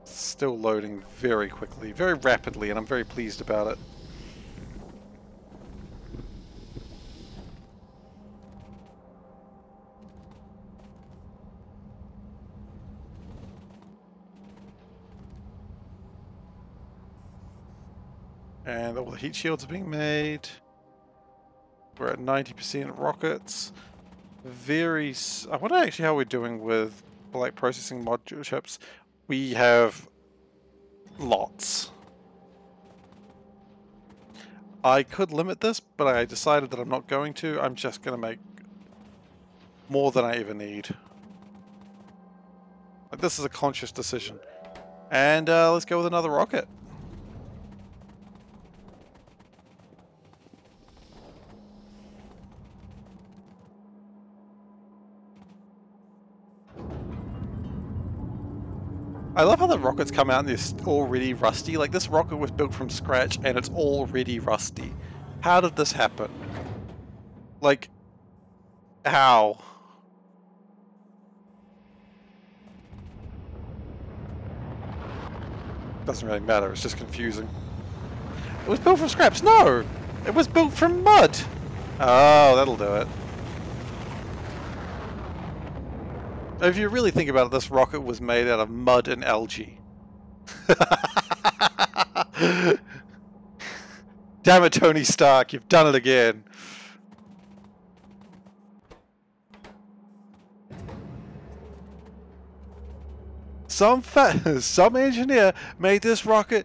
Still loading very quickly, very rapidly, and I'm very pleased about it. And all the heat shields are being made. We're at 90% rockets. I wonder actually how we're doing with like processing module chips. We have lots. I could limit this, but I decided that I'm not going to. I'm just going to make more than I ever need. Like, this is a conscious decision. And let's go with another rocket. I love how the rockets come out and they're already rusty. Like, this rocket was built from scratch and it's already rusty. How did this happen? Like, how? Doesn't really matter, it's just confusing. It was built from scraps. No! It was built from mud! Oh, that'll do it. If you really think about it, this rocket was made out of mud and algae. Damn it, Tony Stark, you've done it again. Some engineer made this rocket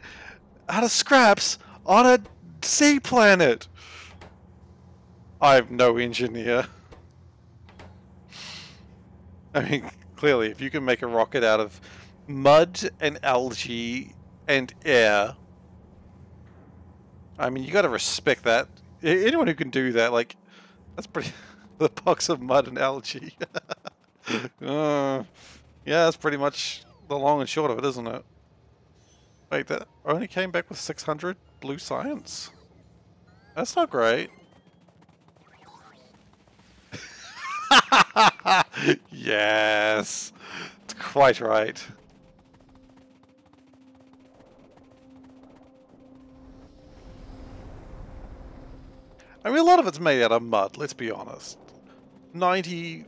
out of scraps on a sea planet. I'm no engineer. I mean, clearly, if you can make a rocket out of mud and algae and air, I mean, you gotta respect that. Anyone who can do that, like, that's pretty... the box of mud and algae. Yeah, that's pretty much the long and short of it, isn't it? Wait, that only came back with 600 blue science? That's not great. Yes, it's quite right. I mean, a lot of it's made out of mud, let's be honest. 95%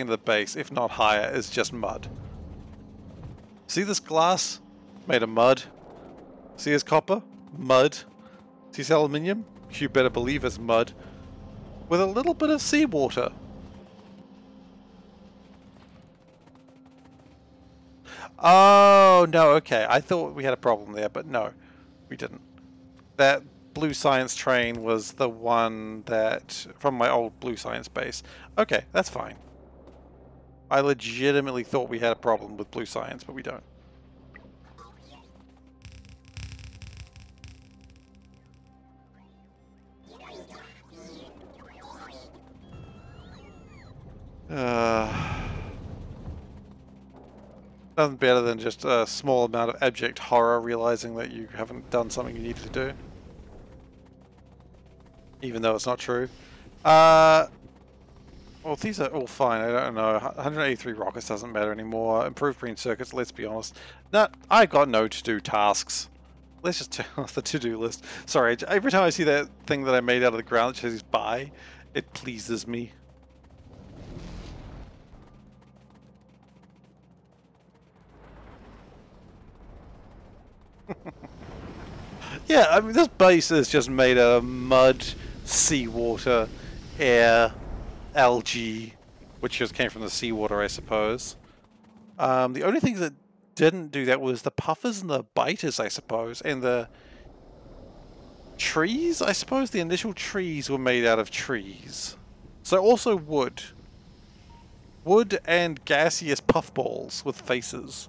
of the base, if not higher, is just mud. See this glass? Made of mud. See this copper? Mud. See this aluminium? You better believe it's mud. With a little bit of seawater. Oh, no, okay. I thought we had a problem there, but no, we didn't. That blue science train was the one that, from my old blue science base. Okay, that's fine. I legitimately thought we had a problem with blue science, but we don't. Nothing better than just a small amount of abject horror realizing that you haven't done something you needed to do. Even though it's not true. Well, these are all fine, I don't know. 183 rockets doesn't matter anymore. Improved green circuits, let's be honest. No, I got no to-do tasks. Let's just turn off the to-do list. Sorry, every time I see that thing that I made out of the ground that says buy, it pleases me. Yeah, I mean, this base is just made out of mud, seawater, air, algae, which just came from the seawater, I suppose. The only thing that didn't do that was the puffers and the biters, I suppose, and the trees, I suppose. The initial trees were made out of trees. So also wood. Wood and gaseous puffballs with faces.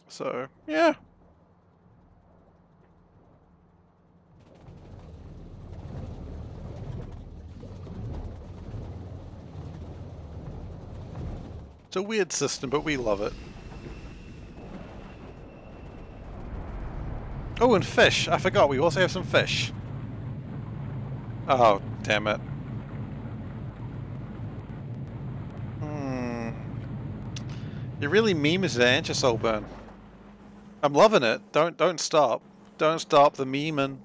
So, yeah. It's a weird system, but we love it. Oh, and fish. I forgot, we also have some fish. Oh, damn it. You really meme is an anxious soul burn. I'm loving it. Don't stop. Don't stop the memeing.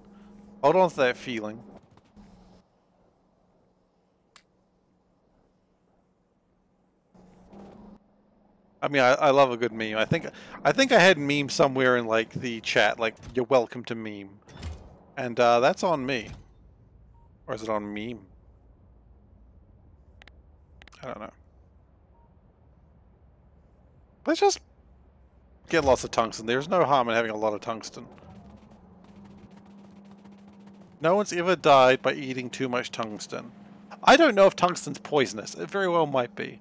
Hold on to that feeling. I mean, I love a good meme. I think I had meme somewhere in like the chat, like you're welcome to meme, and that's on me, or is it on meme? I don't know. Let's just get lots of tungsten. There's no harm in having a lot of tungsten. No one's ever died by eating too much tungsten. I don't know if tungsten's poisonous. It very well might be.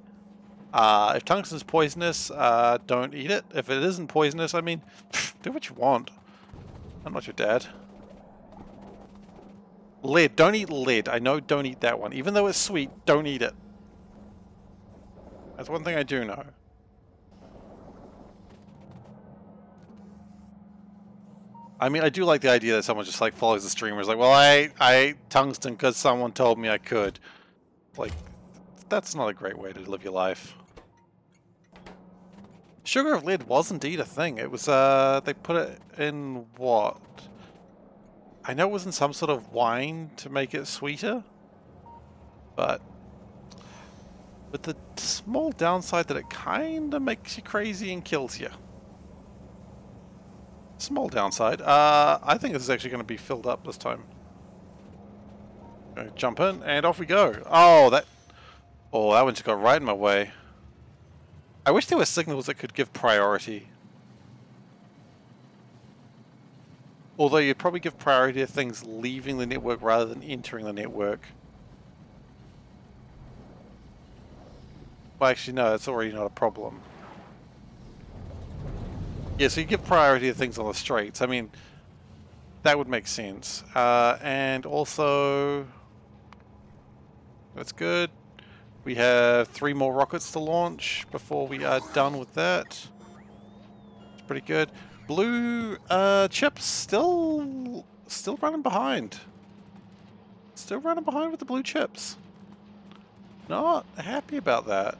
If tungsten's poisonous, don't eat it. If it isn't poisonous, I mean, do what you want. I'm not your dad. Lead. Don't eat lead. I know don't eat that one. Even though it's sweet, don't eat it. That's one thing I do know. I mean, I do like the idea that someone just like follows the streamers like, well, I ate tungsten because someone told me I could. Like, that's not a great way to live your life. Sugar of lead was indeed a thing. It was, they put it in what? I know it was in some sort of wine to make it sweeter, but with the small downside that it kind of makes you crazy and kills you. Small downside. I think this is actually going to be filled up this time. Gonna jump in and off we go. Oh, that one just got right in my way. I wish there were signals that could give priority. Although you'd probably give priority to things leaving the network rather than entering the network. Well, actually, no, that's already not a problem. Yeah, so you give priority to things on the streets. I mean, that would make sense. And also, that's good. We have 3 more rockets to launch before we are done with that. It's pretty good. Blue chips still running behind. Still running behind with the blue chips. Not happy about that.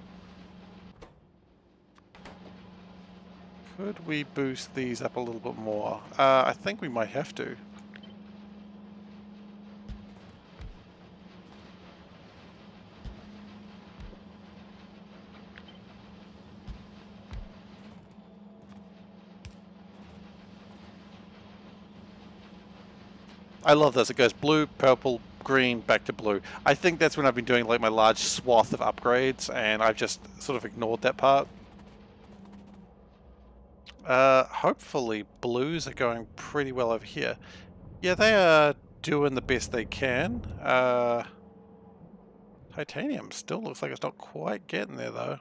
Could we boost these up a little bit more? I think we might have to. I love this. It goes blue, purple, green, back to blue. I think that's when I've been doing like my large swath of upgrades, and I've just sort of ignored that part. Hopefully blues are going pretty well over here. Yeah, they are doing the best they can. Titanium still looks like it's not quite getting there though.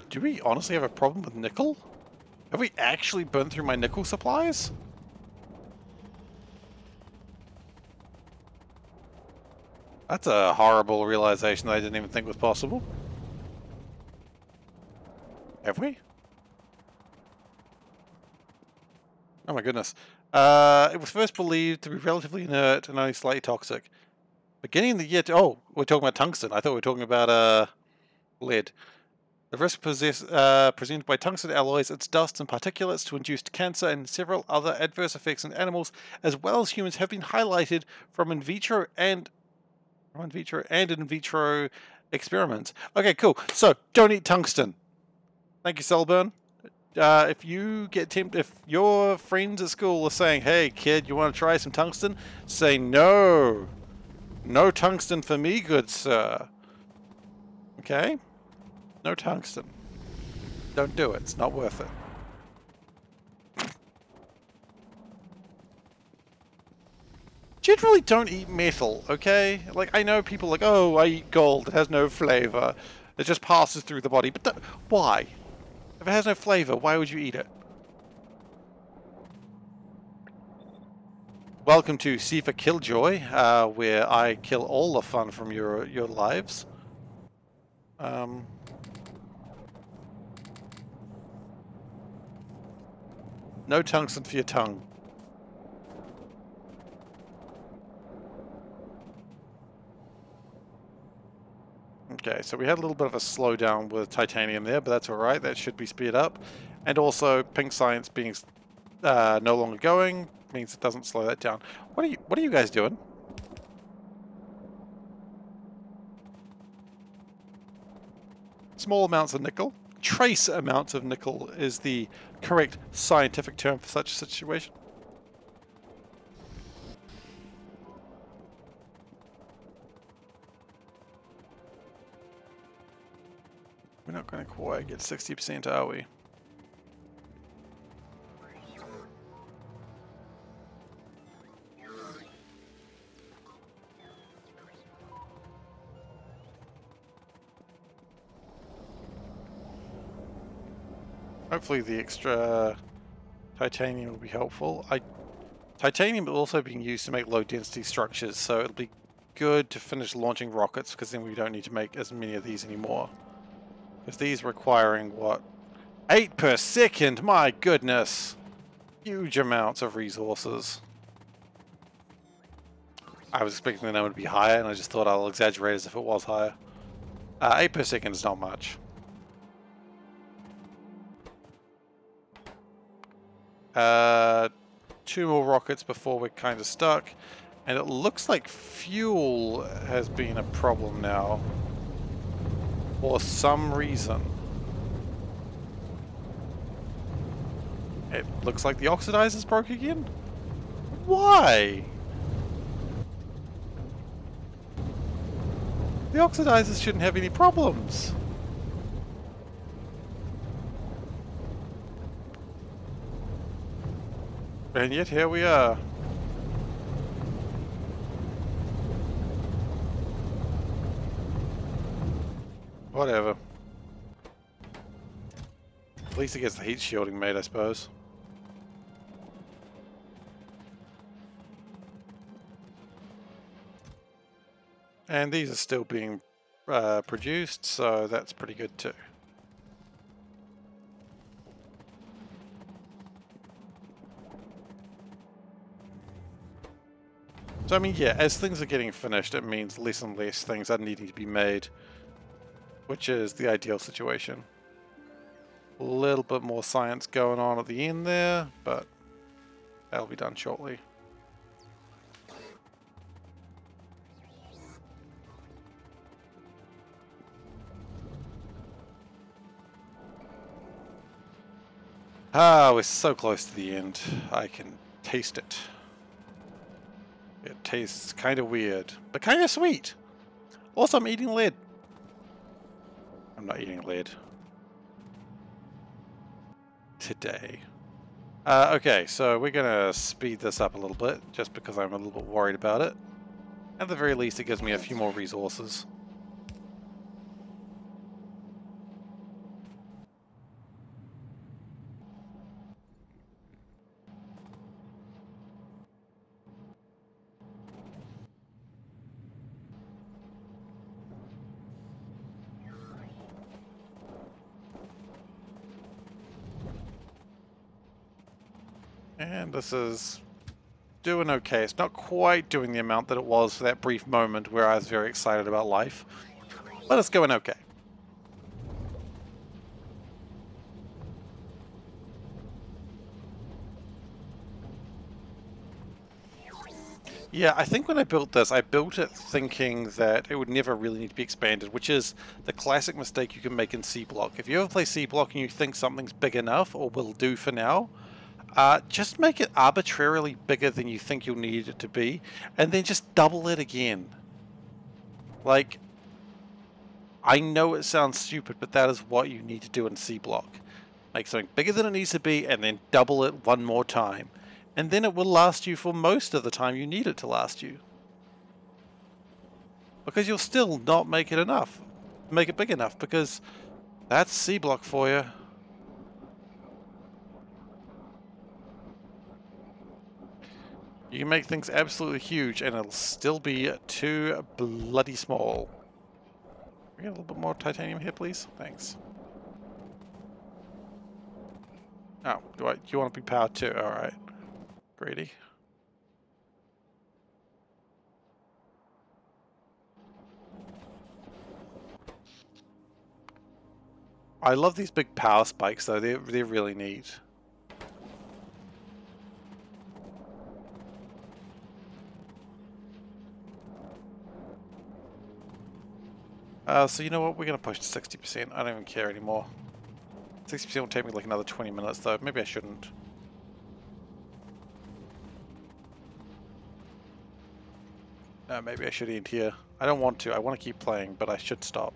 Do we honestly have a problem with nickel? Have we actually burned through my nickel supplies? That's a horrible realization that I didn't even think was possible. Have we? Oh my goodness. It was first believed to be relatively inert and only slightly toxic. Beginning of the year... Oh, we're talking about tungsten. I thought we were talking about lead. The risk presented by tungsten alloys, its dust and particulates to induce cancer and several other adverse effects in animals, as well as humans, have been highlighted from in vitro and in vitro experiments. Okay, cool. So don't eat tungsten. Thank you, Selburn. If you get tempted, if your friends at school are saying, "Hey, kid, you want to try some tungsten?" say no. No tungsten for me, good sir. Okay? No tungsten. Don't do it. It's not worth it. Generally don't eat metal, okay? Like, I know people are like, oh, I eat gold. It has no flavor. It just passes through the body. But why? If it has no flavor, why would you eat it? Welcome to Seifer Killjoy, where I kill all the fun from your lives. No tungsten for your tongue. Okay, so we had a little bit of a slowdown with titanium there, but that's alright. That should be speed up. And also, pink science being no longer going means it doesn't slow that down. What are you guys doing? Small amounts of nickel. Trace amounts of nickel is the correct scientific term for such a situation. We're not going to quite get 60%, are we? Hopefully the extra titanium will be helpful. Titanium is also being used to make low density structures, so it'll be good to finish launching rockets, because then we don't need to make as many of these anymore. Because these requiring, what? 8 per second! My goodness! Huge amounts of resources. I was expecting the number to be higher, and I just thought I'll exaggerate as if it was higher. 8 per second is not much. Two more rockets before we're kind of stuck, and it looks like fuel has been a problem now for some reason. It looks like the oxidizers broke again. Why? The oxidizers shouldn't have any problems. And yet here we are. Whatever. At least it gets the heat shielding made, I suppose. And these are still being produced, so that's pretty good too. So I mean, yeah, as things are getting finished, it means less and less things are needing to be made, which is the ideal situation. A little bit more science going on at the end there, but that'll be done shortly. Ah, we're so close to the end. I can taste it. It tastes kind of weird, but kind of sweet. Also, I'm eating lead. I'm not eating lead today. Okay, so we're gonna speed this up a little bit, just because I'm a little bit worried about it. At the very least, it gives me a few more resources. And this is doing okay. It's not quite doing the amount that it was for that brief moment where I was very excited about life, but it's going okay. Yeah, I think when I built this, I built it thinking that it would never really need to be expanded, which is the classic mistake you can make in SeaBlock. If you ever play SeaBlock and you think something's big enough or will do for now, just make it arbitrarily bigger than you think you'll need it to be, and then just double it again. Like, I know it sounds stupid, but that is what you need to do in SeaBlock. Make something bigger than it needs to be, and then double it one more time. And then it will last you for most of the time you need it to last you. Because you'll still not make it enough. Make it big enough, because that's SeaBlock for you. You can make things absolutely huge, and it'll still be too bloody small. Can we get a little bit more titanium here, please? Thanks. Oh, do you want to be powered too? Alright. Greedy. I love these big power spikes though, they're really neat. So you know what, we're going to push to 60%, I don't even care anymore. 60% will take me like another 20 minutes though, maybe I shouldn't. No, maybe I should end here. I don't want to, I want to keep playing, but I should stop.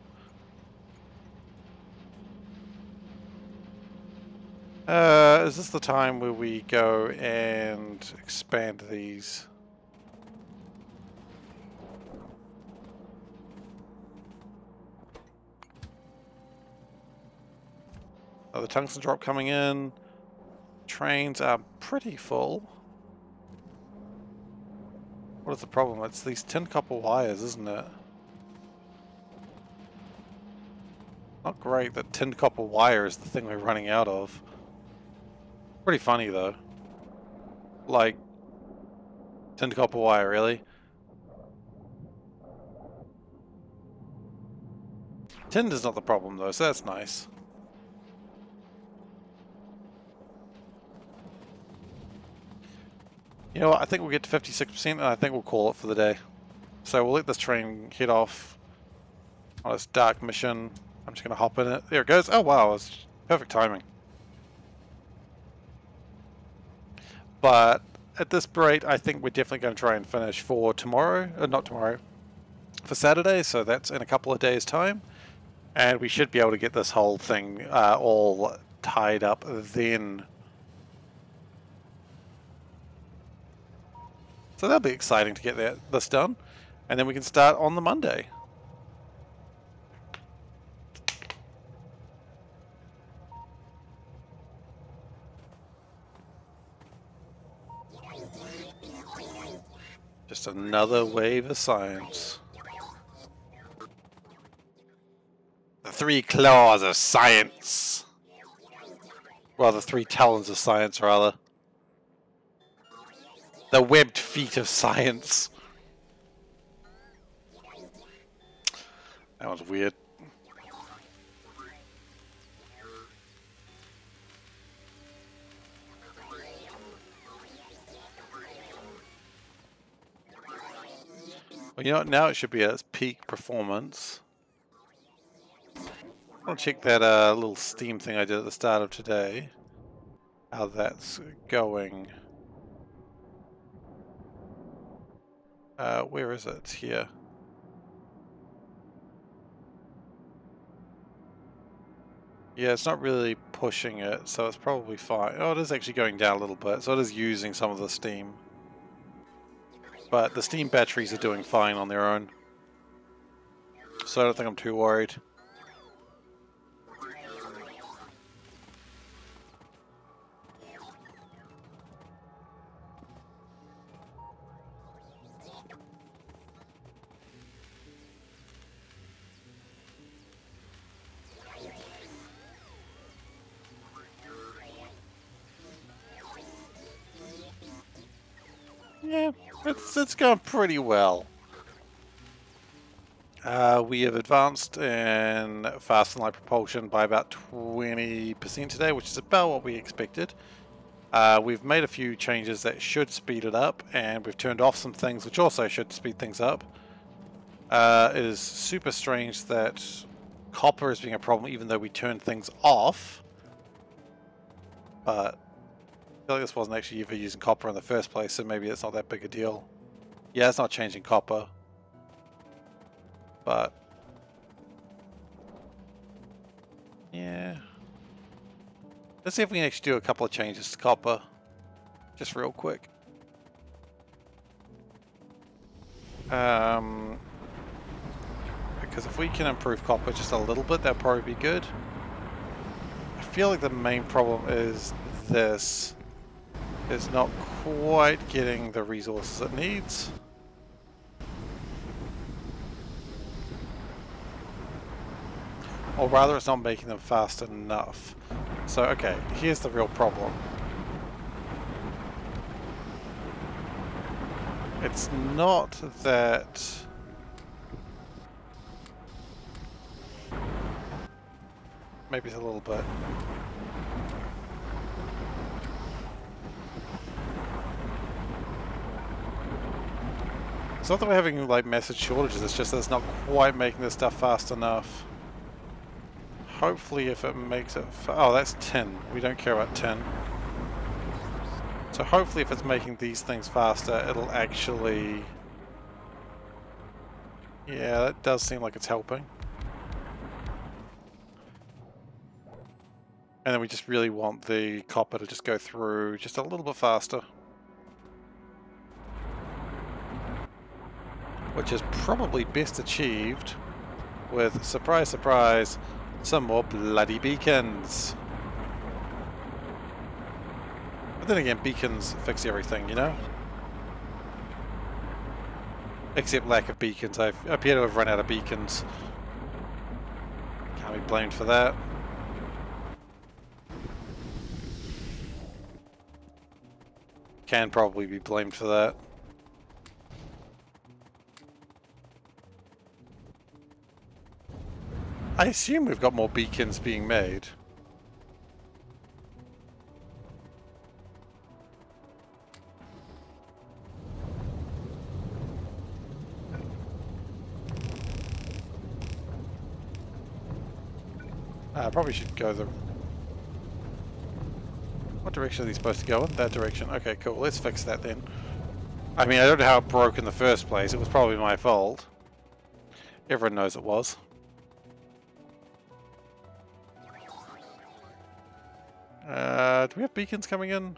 Is this the time where we go and expand these? Oh, the tungsten drop coming in. Trains are pretty full. What is the problem? It's these tin copper wires, isn't it? Not great that tin copper wire is the thing we're running out of. Pretty funny though. Like, tin copper wire, really? Tin is not the problem though, so that's nice. You know what, I think we'll get to 56% and I think we'll call it for the day. So we'll let this train head off on its dark mission. I'm just going to hop in it. There it goes. Oh wow, it's perfect timing. But at this rate, I think we're definitely going to try and finish for tomorrow. Not tomorrow. For Saturday, so that's in a couple of days' time. And we should be able to get this whole thing all tied up then. So that'll be exciting to get this done. And then we can start on the Monday. Just another wave of science. The 3 claws of science. Well, the 3 talons of science, rather. The webbed feet of science. That was weird. Well, you know what? Now it should be at its peak performance. I'll check that little steam thing I did at the start of today. How that's going. Where is it? It's here. Yeah, it's not really pushing it, so it's probably fine. Oh, it is actually going down a little bit, so it is using some of the steam. But the steam batteries are doing fine on their own. So I don't think I'm too worried. Yeah, it's going pretty well. We have advanced in fast and light propulsion by about 20% today, which is about what we expected. We've made a few changes that should speed it up, and we've turned off some things which also should speed things up. It is super strange that copper is being a problem even though we turned things off. But I feel like this wasn't actually ever using copper in the first place, so maybe it's not that big a deal. Yeah, it's not changing copper. But yeah. Let's see if we can actually do a couple of changes to copper. Just real quick. Because if we can improve copper just a little bit, that'd probably be good. I feel like the main problem is this is not quite getting the resources it needs. Or rather, it's not making them fast enough. So, okay, here's the real problem. It's not that... Maybe it's a little bit. It's not that we're having, like, massive shortages, it's just that it's not quite making this stuff fast enough. Hopefully if it makes it... Oh, that's tin. We don't care about tin. So hopefully if it's making these things faster, it'll actually... Yeah, that does seem like it's helping. And then we just really want the copper to just go through just a little bit faster. Which is probably best achieved with, surprise, surprise, some more bloody beacons. But then again, beacons fix everything, you know? Except lack of beacons. I appear to have run out of beacons. Can't be blamed for that. Can probably be blamed for that. I assume we've got more beacons being made. I probably should go the... What direction are these supposed to go in? That direction. Okay, cool. Let's fix that then. I mean, I don't know how it broke in the first place. It was probably my fault. Everyone knows it was. Do we have beacons coming in?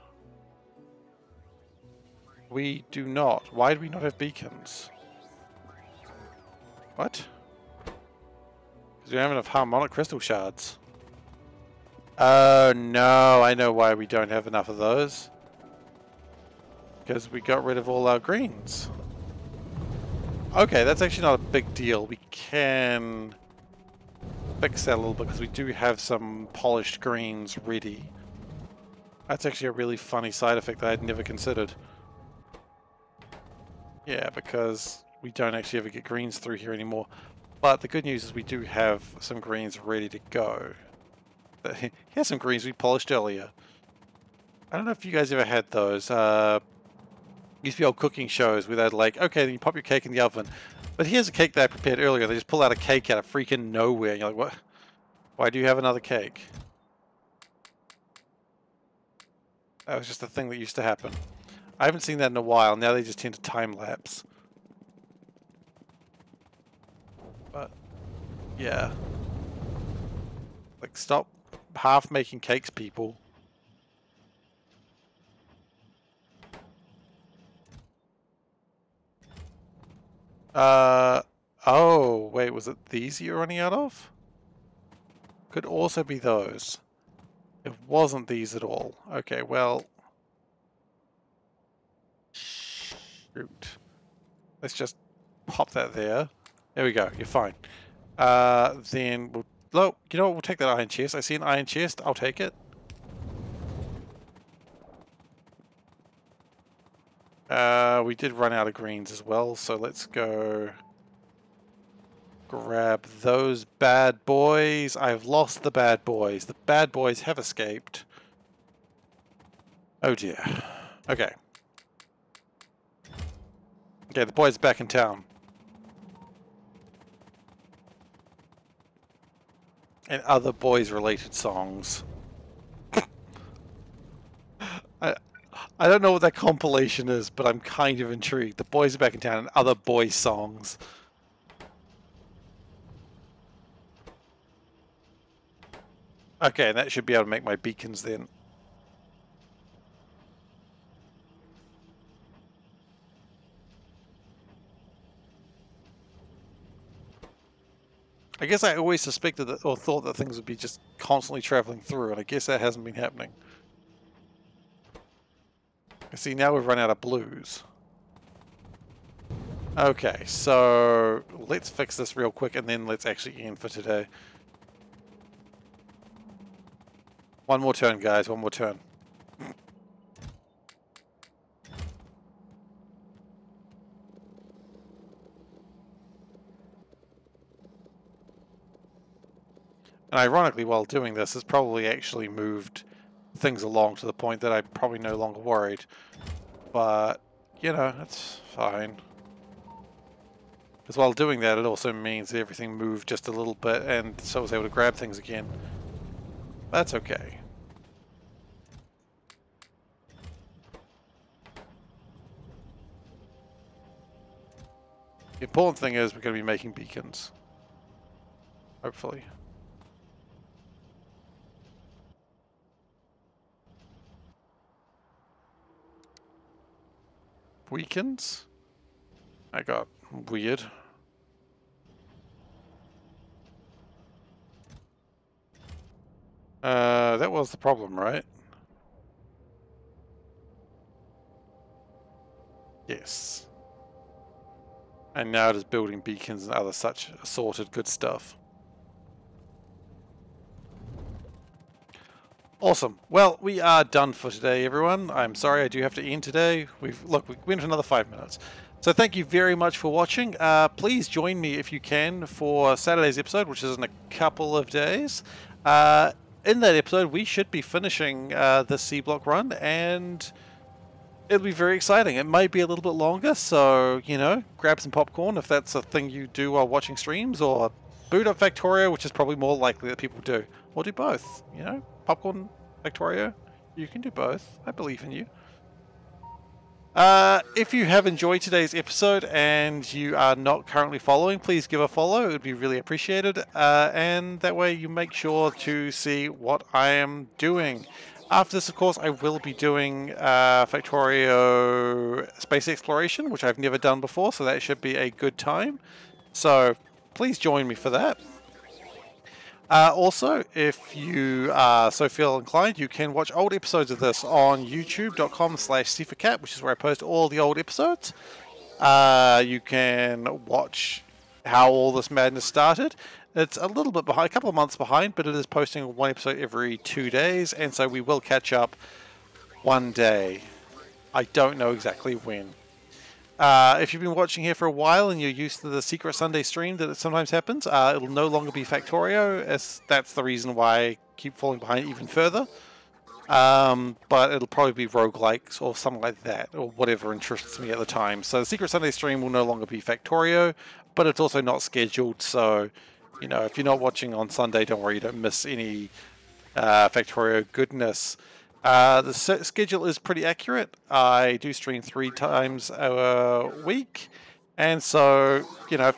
We do not. Why do we not have beacons? What? Because we don't have enough harmonic crystal shards. Oh no, I know why we don't have enough of those. Because we got rid of all our greens. Okay, that's actually not a big deal. We can fix that a little bit because we do have some polished greens ready. That's actually a really funny side effect that I'd never considered. Yeah, because we don't actually ever get greens through here anymore. But the good news is we do have some greens ready to go. Here's some greens we polished earlier. I don't know if you guys ever had those. Used to be old cooking shows where they'd like, okay, then you pop your cake in the oven. But here's a cake that I prepared earlier. They just pull out a cake out of freaking nowhere. And you're like, what? Why do you have another cake? That was just a thing that used to happen. I haven't seen that in a while. Now they just tend to time-lapse. But, yeah. Like, stop half-making cakes, people. Oh, wait, was it these you're running out of? Could also be those. It wasn't these at all. Okay, well... Shoot. Let's just pop that there. There we go, you're fine. Then we'll... Oh, you know what, we'll take that iron chest. I see an iron chest, I'll take it. We did run out of greens as well, so let's go... grab those bad boys. I've lost the bad boys. The bad boys have escaped. Oh dear. Okay. Okay, the boys are back in town. And other boys-related songs. I don't know what that compilation is, but I'm kind of intrigued. The boys are back in town and other boy songs. Okay, that should be able to make my beacons then. I guess I always suspected that, or thought that things would be just constantly traveling through, and I guess that hasn't been happening. See, now we've run out of blues. Okay, so let's fix this real quick and then let's actually end for today. One more turn, guys, one more turn. And ironically, while doing this, it's probably actually moved things along to the point that I'm probably no longer worried. But, you know, it's fine. Because while doing that, it also means that everything moved just a little bit, and so I was able to grab things again. That's okay. The important thing is we're going to be making beacons. Hopefully. Weekends? I got weird. That was the problem, right? Yes. And now it is building beacons and other such assorted good stuff. Awesome. Well, we are done for today, everyone. I'm sorry I do have to end today. We went for another 5 minutes. So thank you very much for watching. Please join me if you can for Saturday's episode, which is in a couple of days. In that episode, we should be finishing the SeaBlock run, and it'll be very exciting. It might be a little bit longer, so, you know, grab some popcorn if that's a thing you do while watching streams, or boot up Factorio, which is probably more likely that people do. Or do both, you know? Popcorn, Factorio, you can do both. I believe in you. If you have enjoyed today's episode and you are not currently following, please give a follow. It would be really appreciated. And that way you make sure to see what I am doing. After this, of course, I will be doing Factorio Space Exploration, which I've never done before, so that should be a good time. So please join me for that. Also, if you so feel inclined, you can watch old episodes of this on youtube.com/SeiferKatt, which is where I post all the old episodes. You can watch how all this madness started. It's a little bit behind, a couple of months behind, but it is posting one episode every 2 days, and so we will catch up one day. I don't know exactly when. If you've been watching here for a while and you're used to the Secret Sunday stream that it sometimes happens, it'll no longer be Factorio, as that's the reason why I keep falling behind even further. But it'll probably be roguelikes or something like that, or whatever interests me at the time. So the Secret Sunday stream will no longer be Factorio, but it's also not scheduled, so, you know, if you're not watching on Sunday, don't worry, you don't miss any Factorio goodness. The schedule is pretty accurate. I do stream 3 times a week, and so, you know, if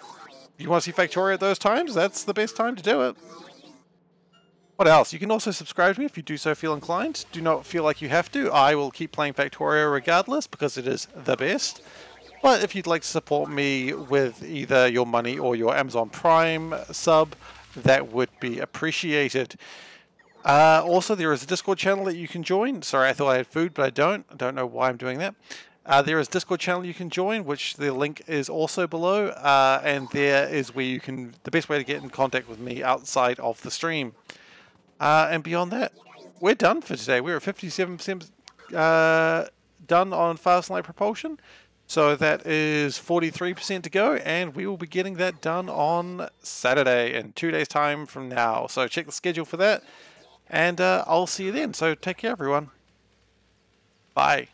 you want to see Factorio at those times, that's the best time to do it. What else? You can also subscribe to me if you do so feel inclined. Do not feel like you have to. I will keep playing Factorio regardless because it is the best. But if you'd like to support me with either your money or your Amazon Prime sub, that would be appreciated. Also, there is a Discord channel that you can join. Sorry, I thought I had food, but I don't. I don't know why I'm doing that. There is a Discord channel you can join, which the link is also below. And there is where you can, the best way to get in contact with me outside of the stream. And beyond that, we're done for today. We're at 57% done on Fast Light Propulsion. So that is 43% to go, and we will be getting that done on Saturday in 2 days' time from now. So check the schedule for that, and I'll see you then. So take care, everyone. Bye.